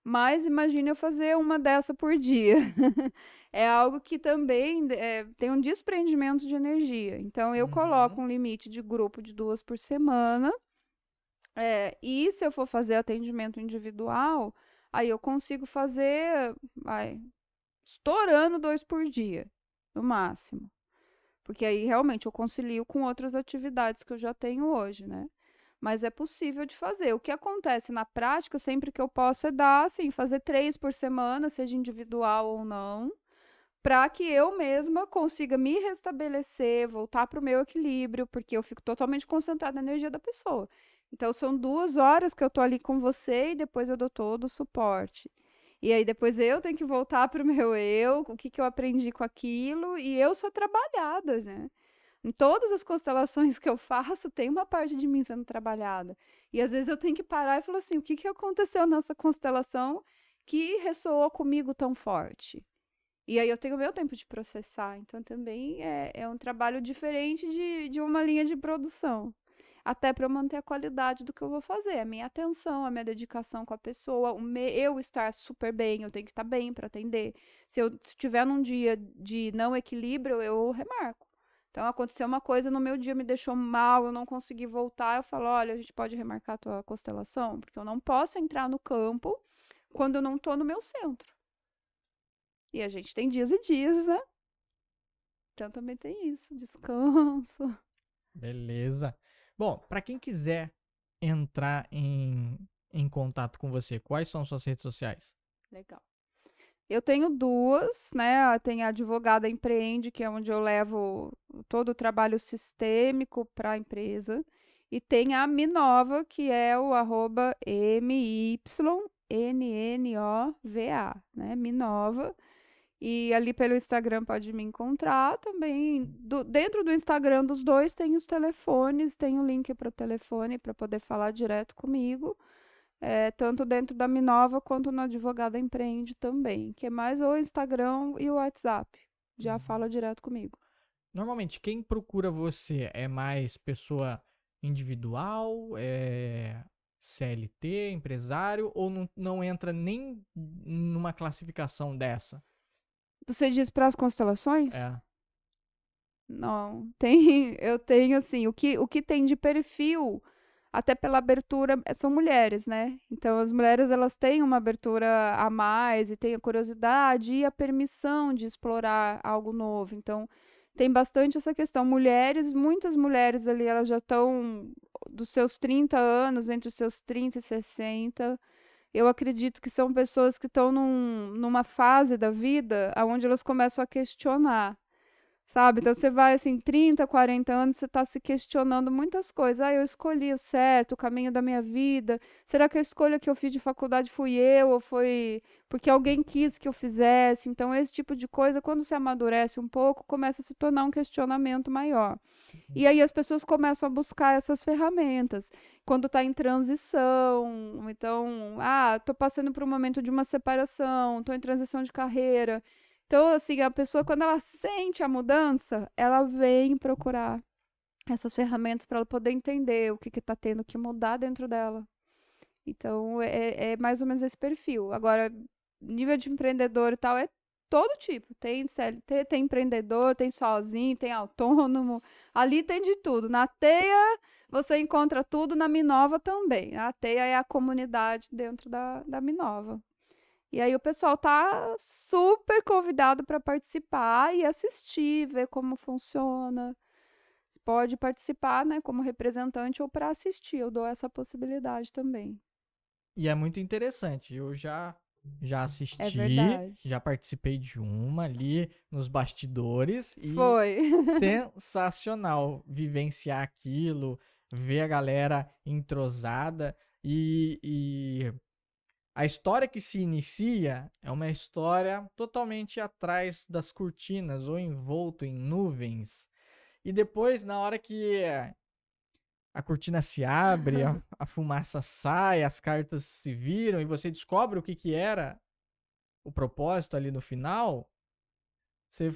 Mas imagine eu fazer uma dessa por dia. É algo que também tem um desprendimento de energia. Então, eu coloco um limite de grupo de 2 por semana. E se eu for fazer atendimento individual, aí eu consigo fazer, estourando 2 por dia, no máximo. Porque aí realmente eu concilio com outras atividades que eu já tenho hoje, né? Mas é possível de fazer. O que acontece na prática, sempre que eu posso, é dar, assim, fazer 3 por semana, seja individual ou não, para que eu mesma consiga me restabelecer, voltar para o meu equilíbrio, porque eu fico totalmente concentrada na energia da pessoa. Então, são 2 horas que eu tô ali com você e depois eu dou todo o suporte. E aí, depois eu tenho que voltar para o meu eu, o que eu aprendi com aquilo, e eu sou trabalhada, né? Em todas as constelações que eu faço, tem uma parte de mim sendo trabalhada. E às vezes eu tenho que parar e falar assim, o que aconteceu nessa constelação que ressoou comigo tão forte? E aí eu tenho o meu tempo de processar. Então também é um trabalho diferente de uma linha de produção. Até para eu manter a qualidade do que eu vou fazer. A minha atenção, a minha dedicação com a pessoa, eu estar super bem, eu tenho que estar bem para atender. Se eu estiver num dia de não equilíbrio, eu remarco. Então, aconteceu uma coisa no meu dia, me deixou mal, eu não consegui voltar. Eu falo, olha, a gente pode remarcar a tua constelação? Porque eu não posso entrar no campo quando eu não estou no meu centro. E a gente tem dias e dias, né? Então, também tem isso, descanso. Beleza. Bom, para quem quiser entrar em contato com você, quais são suas redes sociais? Legal. Eu tenho 2, né? Tem a Advogada Empreende, que é onde eu levo todo o trabalho sistêmico para a empresa. E tem a Minova, que é o @MYNNOVA, né? Minova. E ali pelo Instagram pode me encontrar também. Dentro do Instagram dos dois tem os telefones, tem o link para o telefone para poder falar direto comigo. tanto dentro da Minova quanto no Advogada Empreende também, que é mais o Instagram e o WhatsApp. Já fala direto comigo. Normalmente, quem procura você é mais pessoa individual, CLT, empresário, ou não entra nem numa classificação dessa? Você diz para as constelações? É. Não, eu tenho assim, o que tem de perfil, até pela abertura, são mulheres, né? Então as mulheres elas têm uma abertura a mais e têm a curiosidade e a permissão de explorar algo novo. Então tem bastante essa questão. Muitas mulheres ali, elas já estão dos seus 30 anos, entre os seus 30 e 60. Eu acredito que são pessoas que estão numa fase da vida onde elas começam a questionar. Sabe? Então você vai assim, 30, 40 anos, você está se questionando muitas coisas. Ah, eu escolhi o certo, o caminho da minha vida. Será que a escolha que eu fiz de faculdade fui eu ou foi porque alguém quis que eu fizesse? Então, esse tipo de coisa, quando se amadurece um pouco, começa a se tornar um questionamento maior. E aí as pessoas começam a buscar essas ferramentas. Quando está em transição, então, estou passando por um momento de uma separação, estou em transição de carreira. Então, assim, a pessoa, quando ela sente a mudança, ela vem procurar essas ferramentas para ela poder entender o que está tendo que mudar dentro dela. Então, é mais ou menos esse perfil. Agora, nível de empreendedor e tal, é todo tipo. Tem CLT, tem empreendedor, tem sozinho, tem autônomo. Ali tem de tudo. Na Teia, você encontra tudo, na Minova também. A Teia é a comunidade dentro da Minova. E aí o pessoal tá super convidado para participar e assistir, ver como funciona. Pode participar, né, como representante ou para assistir. Eu dou essa possibilidade também. E é muito interessante. Eu já É assisti, verdade. já participei de uma ali nos bastidores e Foi. sensacional vivenciar aquilo, ver a galera entrosada e a história que se inicia é uma história totalmente atrás das cortinas ou envolto em nuvens. E depois, na hora que a cortina se abre, a fumaça sai, as cartas se viram e você descobre o que era o propósito ali no final, você.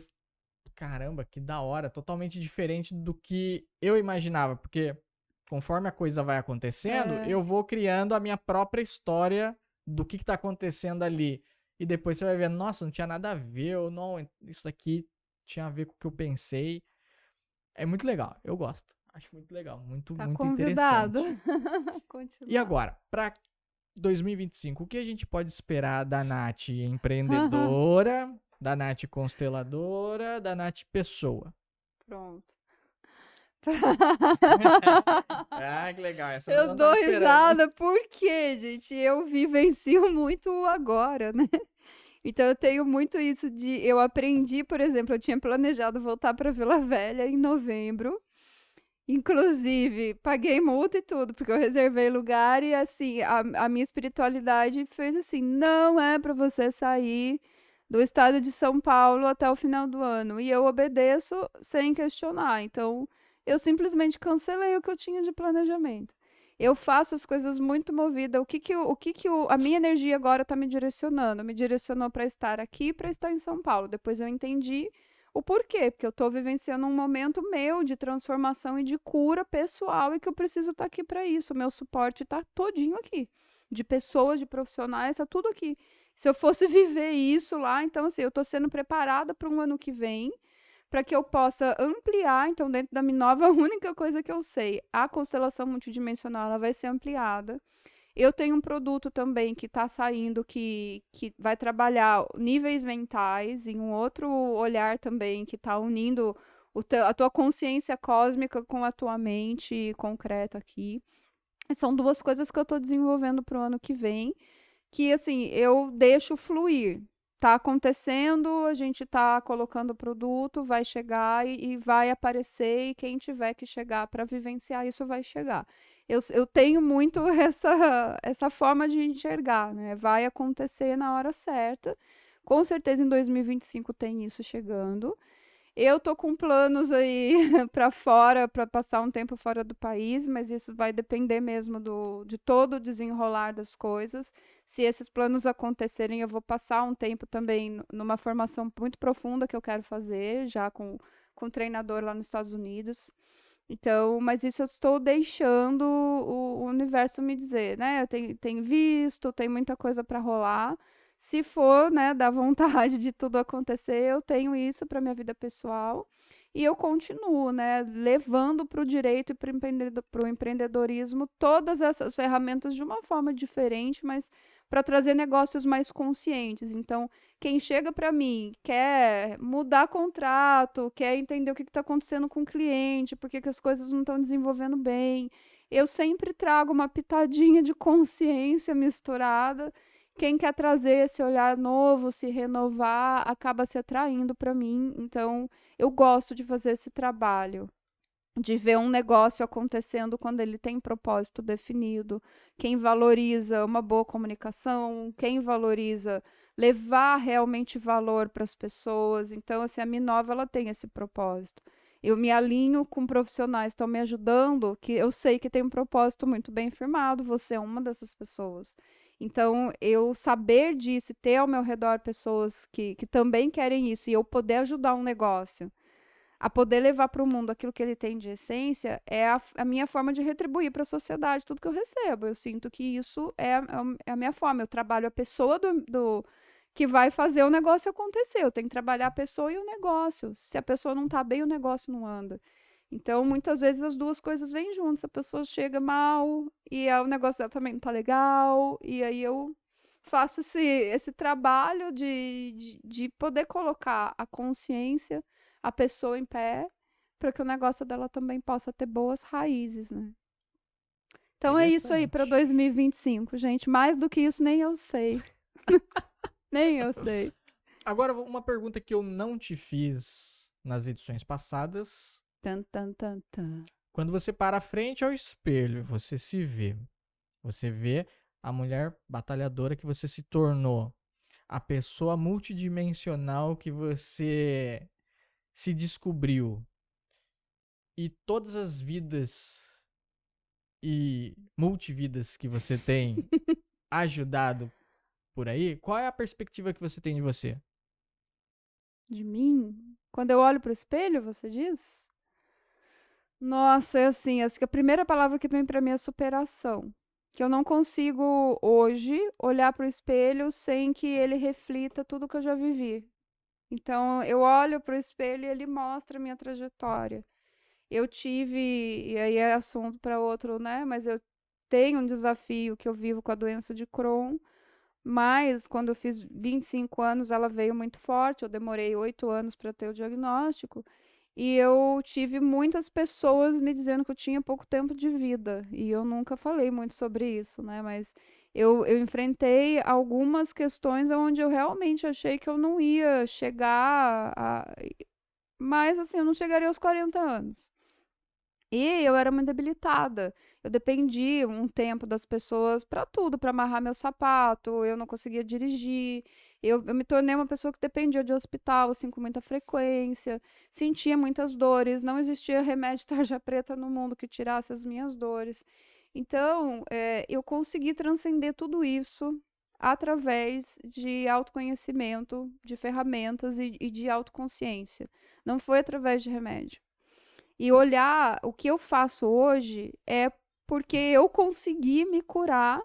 Caramba, que da hora, totalmente diferente do que eu imaginava, porque conforme a coisa vai acontecendo, eu vou criando a minha própria história do que tá acontecendo ali. E depois você vai ver, nossa, não tinha nada a ver, ou não, isso daqui tinha a ver com o que eu pensei. É muito legal, eu gosto. Acho muito legal, muito, Tá muito convidado. interessante. E Continuar. agora, para 2025, o que a gente pode esperar da Nath empreendedora, da Nath consteladora, da Nath pessoa? Pronto. Ah, que legal. Essa Eu não dou tava esperando. risada porque, gente, eu vivencio muito o agora, né? Então eu tenho muito isso de. Eu aprendi, por exemplo, eu tinha planejado voltar para Vila Velha em novembro. Inclusive, paguei multa e tudo, porque eu reservei lugar e assim, a minha espiritualidade fez assim: não é para você sair do estado de São Paulo até o final do ano. E eu obedeço sem questionar. Então, eu simplesmente cancelei o que eu tinha de planejamento. Eu faço as coisas muito movida. A minha energia agora está me direcionando? Me direcionou para estar aqui, para estar em São Paulo. Depois eu entendi o porquê, porque eu estou vivenciando um momento meu de transformação e de cura pessoal e que eu preciso estar aqui para isso. O meu suporte está todinho aqui. De pessoas, de profissionais, está tudo aqui. Se eu fosse viver isso lá, então assim, eu estou sendo preparada para um ano que vem, para que eu possa ampliar. Então, dentro da Minova, a única coisa que eu sei, a constelação multidimensional, ela vai ser ampliada. Eu tenho um produto também que está saindo que vai trabalhar níveis mentais em um outro olhar também, que está unindo a tua consciência cósmica com a tua mente concreta aqui. E são duas coisas que eu estou desenvolvendo para o ano que vem, que assim, eu deixo fluir. Tá acontecendo, a gente tá colocando o produto, vai chegar e vai aparecer, e quem tiver que chegar para vivenciar isso vai chegar. Eu tenho muito essa forma de enxergar, né? Vai acontecer na hora certa. Com certeza em 2025 tem isso chegando. Eu tô com planos aí para fora, para passar um tempo fora do país, mas isso vai depender mesmo de todo o desenrolar das coisas. Se esses planos acontecerem, eu vou passar um tempo também numa formação muito profunda que eu quero fazer, já com um treinador lá nos Estados Unidos. Então, mas isso eu estou deixando o universo me dizer, né? Eu tenho visto, tem muita coisa para rolar. Se for, né, da vontade de tudo acontecer, eu tenho isso para minha vida pessoal e eu continuo, né, levando para o direito e para o empreendedorismo todas essas ferramentas de uma forma diferente, mas para trazer negócios mais conscientes. Então, quem chega para mim quer mudar contrato, quer entender o que está acontecendo com o cliente, por que as coisas não estão desenvolvendo bem, eu sempre trago uma pitadinha de consciência misturada. Quem quer trazer esse olhar novo, se renovar, acaba se atraindo para mim. Então, eu gosto de fazer esse trabalho, de ver um negócio acontecendo quando ele tem propósito definido, quem valoriza uma boa comunicação, quem valoriza levar realmente valor para as pessoas. Então, assim, a Minova, ela tem esse propósito. Eu me alinho com profissionais que estão me ajudando, que eu sei que tem um propósito muito bem firmado, você é uma dessas pessoas. Então, eu saber disso e ter ao meu redor pessoas que também querem isso, e eu poder ajudar um negócio a poder levar para o mundo aquilo que ele tem de essência, é a minha forma de retribuir para a sociedade tudo que eu recebo. Eu sinto que isso é a minha forma. Eu trabalho a pessoa que vai fazer o negócio acontecer. Eu tenho que trabalhar a pessoa e o negócio. Se a pessoa não está bem, o negócio não anda. Então, muitas vezes as duas coisas vêm juntas. A pessoa chega mal e o negócio dela também não está legal. E aí eu faço esse trabalho de poder colocar a consciência, a pessoa em pé, para que o negócio dela também possa ter boas raízes, né? Então é isso aí para Interessante. 2025, gente. Mais do que isso, nem eu sei. Nem eu sei. Agora, uma pergunta que eu não te fiz nas edições passadas. Tan, tan, tan, tan. Quando você para frente ao espelho, você se vê. Você vê a mulher batalhadora que você se tornou. A pessoa multidimensional que você se descobriu. E todas as vidas e multividas que você tem ajudado por aí, qual é a perspectiva que você tem de você? De mim? Quando eu olho pro espelho, você diz? Nossa, é assim, acho que a primeira palavra que vem para mim é superação. Que eu não consigo hoje olhar pro espelho sem que ele reflita tudo que eu já vivi. Então, eu olho pro espelho e ele mostra a minha trajetória. Eu tive, e aí é assunto para outro, né? Mas eu tenho um desafio que eu vivo com a doença de Crohn, mas quando eu fiz 25 anos, ela veio muito forte. Eu demorei 8 anos para ter o diagnóstico. E eu tive muitas pessoas me dizendo que eu tinha pouco tempo de vida. E eu nunca falei muito sobre isso, né? Mas eu enfrentei algumas questões onde eu realmente achei que eu não ia chegar a. Mas, assim, eu não chegaria aos 40 anos. E eu era muito debilitada. Eu dependia um tempo das pessoas para tudo, para amarrar meu sapato. Eu não conseguia dirigir. Eu me tornei uma pessoa que dependia de hospital, assim, com muita frequência. Sentia muitas dores. Não existia remédio tarja preta no mundo que tirasse as minhas dores. Então, eu consegui transcender tudo isso através de autoconhecimento, de ferramentas e de autoconsciência. Não foi através de remédio. E olhar o que eu faço hoje é porque eu consegui me curar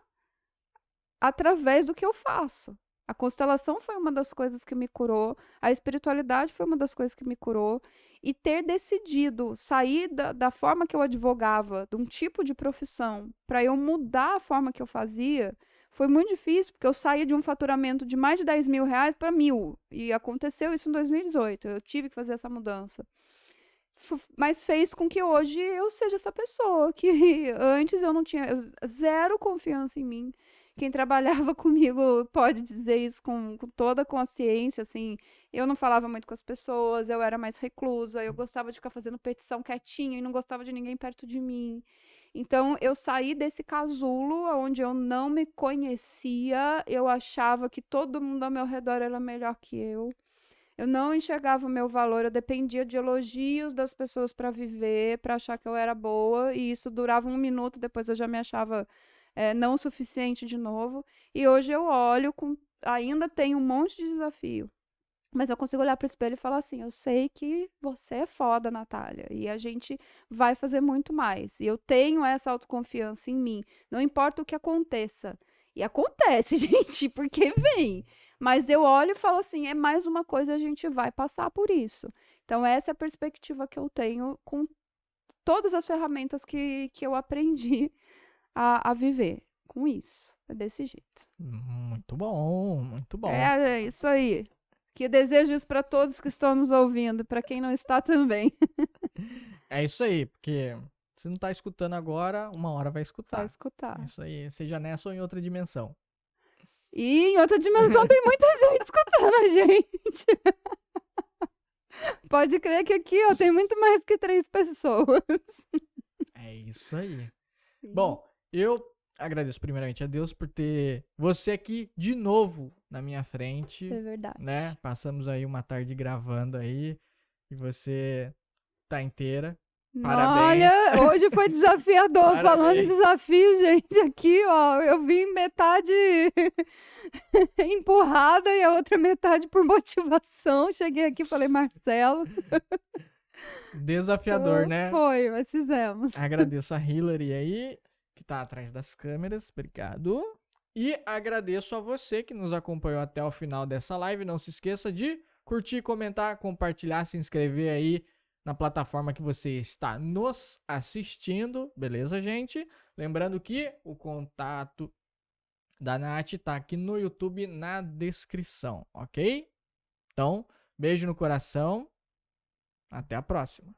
através do que eu faço. A constelação foi uma das coisas que me curou, a espiritualidade foi uma das coisas que me curou, e ter decidido sair da forma que eu advogava, de um tipo de profissão, para eu mudar a forma que eu fazia, foi muito difícil, porque eu saí de um faturamento de mais de 10 mil reais para 1.000, e aconteceu isso em 2018, eu tive que fazer essa mudança. Mas fez com que hoje eu seja essa pessoa que antes eu não tinha zero confiança em mim. Quem trabalhava comigo pode dizer isso com toda a consciência, assim. Eu não falava muito com as pessoas, eu era mais reclusa, eu gostava de ficar fazendo petição quietinha e não gostava de ninguém perto de mim. Então, eu saí desse casulo onde eu não me conhecia, eu achava que todo mundo ao meu redor era melhor que eu. Eu não enxergava o meu valor, eu dependia de elogios das pessoas para viver, para achar que eu era boa, e isso durava 1 minuto, depois eu já me achava não o suficiente de novo. E hoje eu olho ainda tem um monte de desafio, mas eu consigo olhar para o espelho e falar assim: eu sei que você é foda, Natália, e a gente vai fazer muito mais. E eu tenho essa autoconfiança em mim, não importa o que aconteça. E acontece, gente, porque vem. Mas eu olho e falo assim: é mais uma coisa, a gente vai passar por isso. Então, essa é a perspectiva que eu tenho com todas as ferramentas que eu aprendi a viver com isso. É desse jeito. Muito bom, muito bom. É isso aí. Que desejo isso para todos que estão nos ouvindo, para quem não está também. É isso aí, porque se não tá escutando agora, uma hora vai Vai escutar. É escutar. isso aí, seja nessa ou em outra dimensão. E em outra dimensão tem muita gente escutando a gente. Pode crer que aqui, ó, tem muito mais que 3 pessoas. É isso aí. Bom, eu agradeço primeiramente a Deus por ter você aqui de novo na minha frente, É verdade. né? Passamos aí uma tarde gravando aí e você tá inteira. Parabéns. Olha, hoje foi desafiador. Parabéns. Falando em desafio, gente, aqui, ó, eu vim metade empurrada e a outra metade por motivação. Cheguei aqui e falei: Marcelo. Desafiador, né? Foi, mas fizemos. Agradeço a Hillary aí, que tá atrás das câmeras. Obrigado. E agradeço a você que nos acompanhou até o final dessa live. Não se esqueça de curtir, comentar, compartilhar, se inscrever aí na plataforma que você está nos assistindo. Beleza, gente? Lembrando que o contato da Nath tá aqui no YouTube na descrição, ok? Então, beijo no coração. Até a próxima.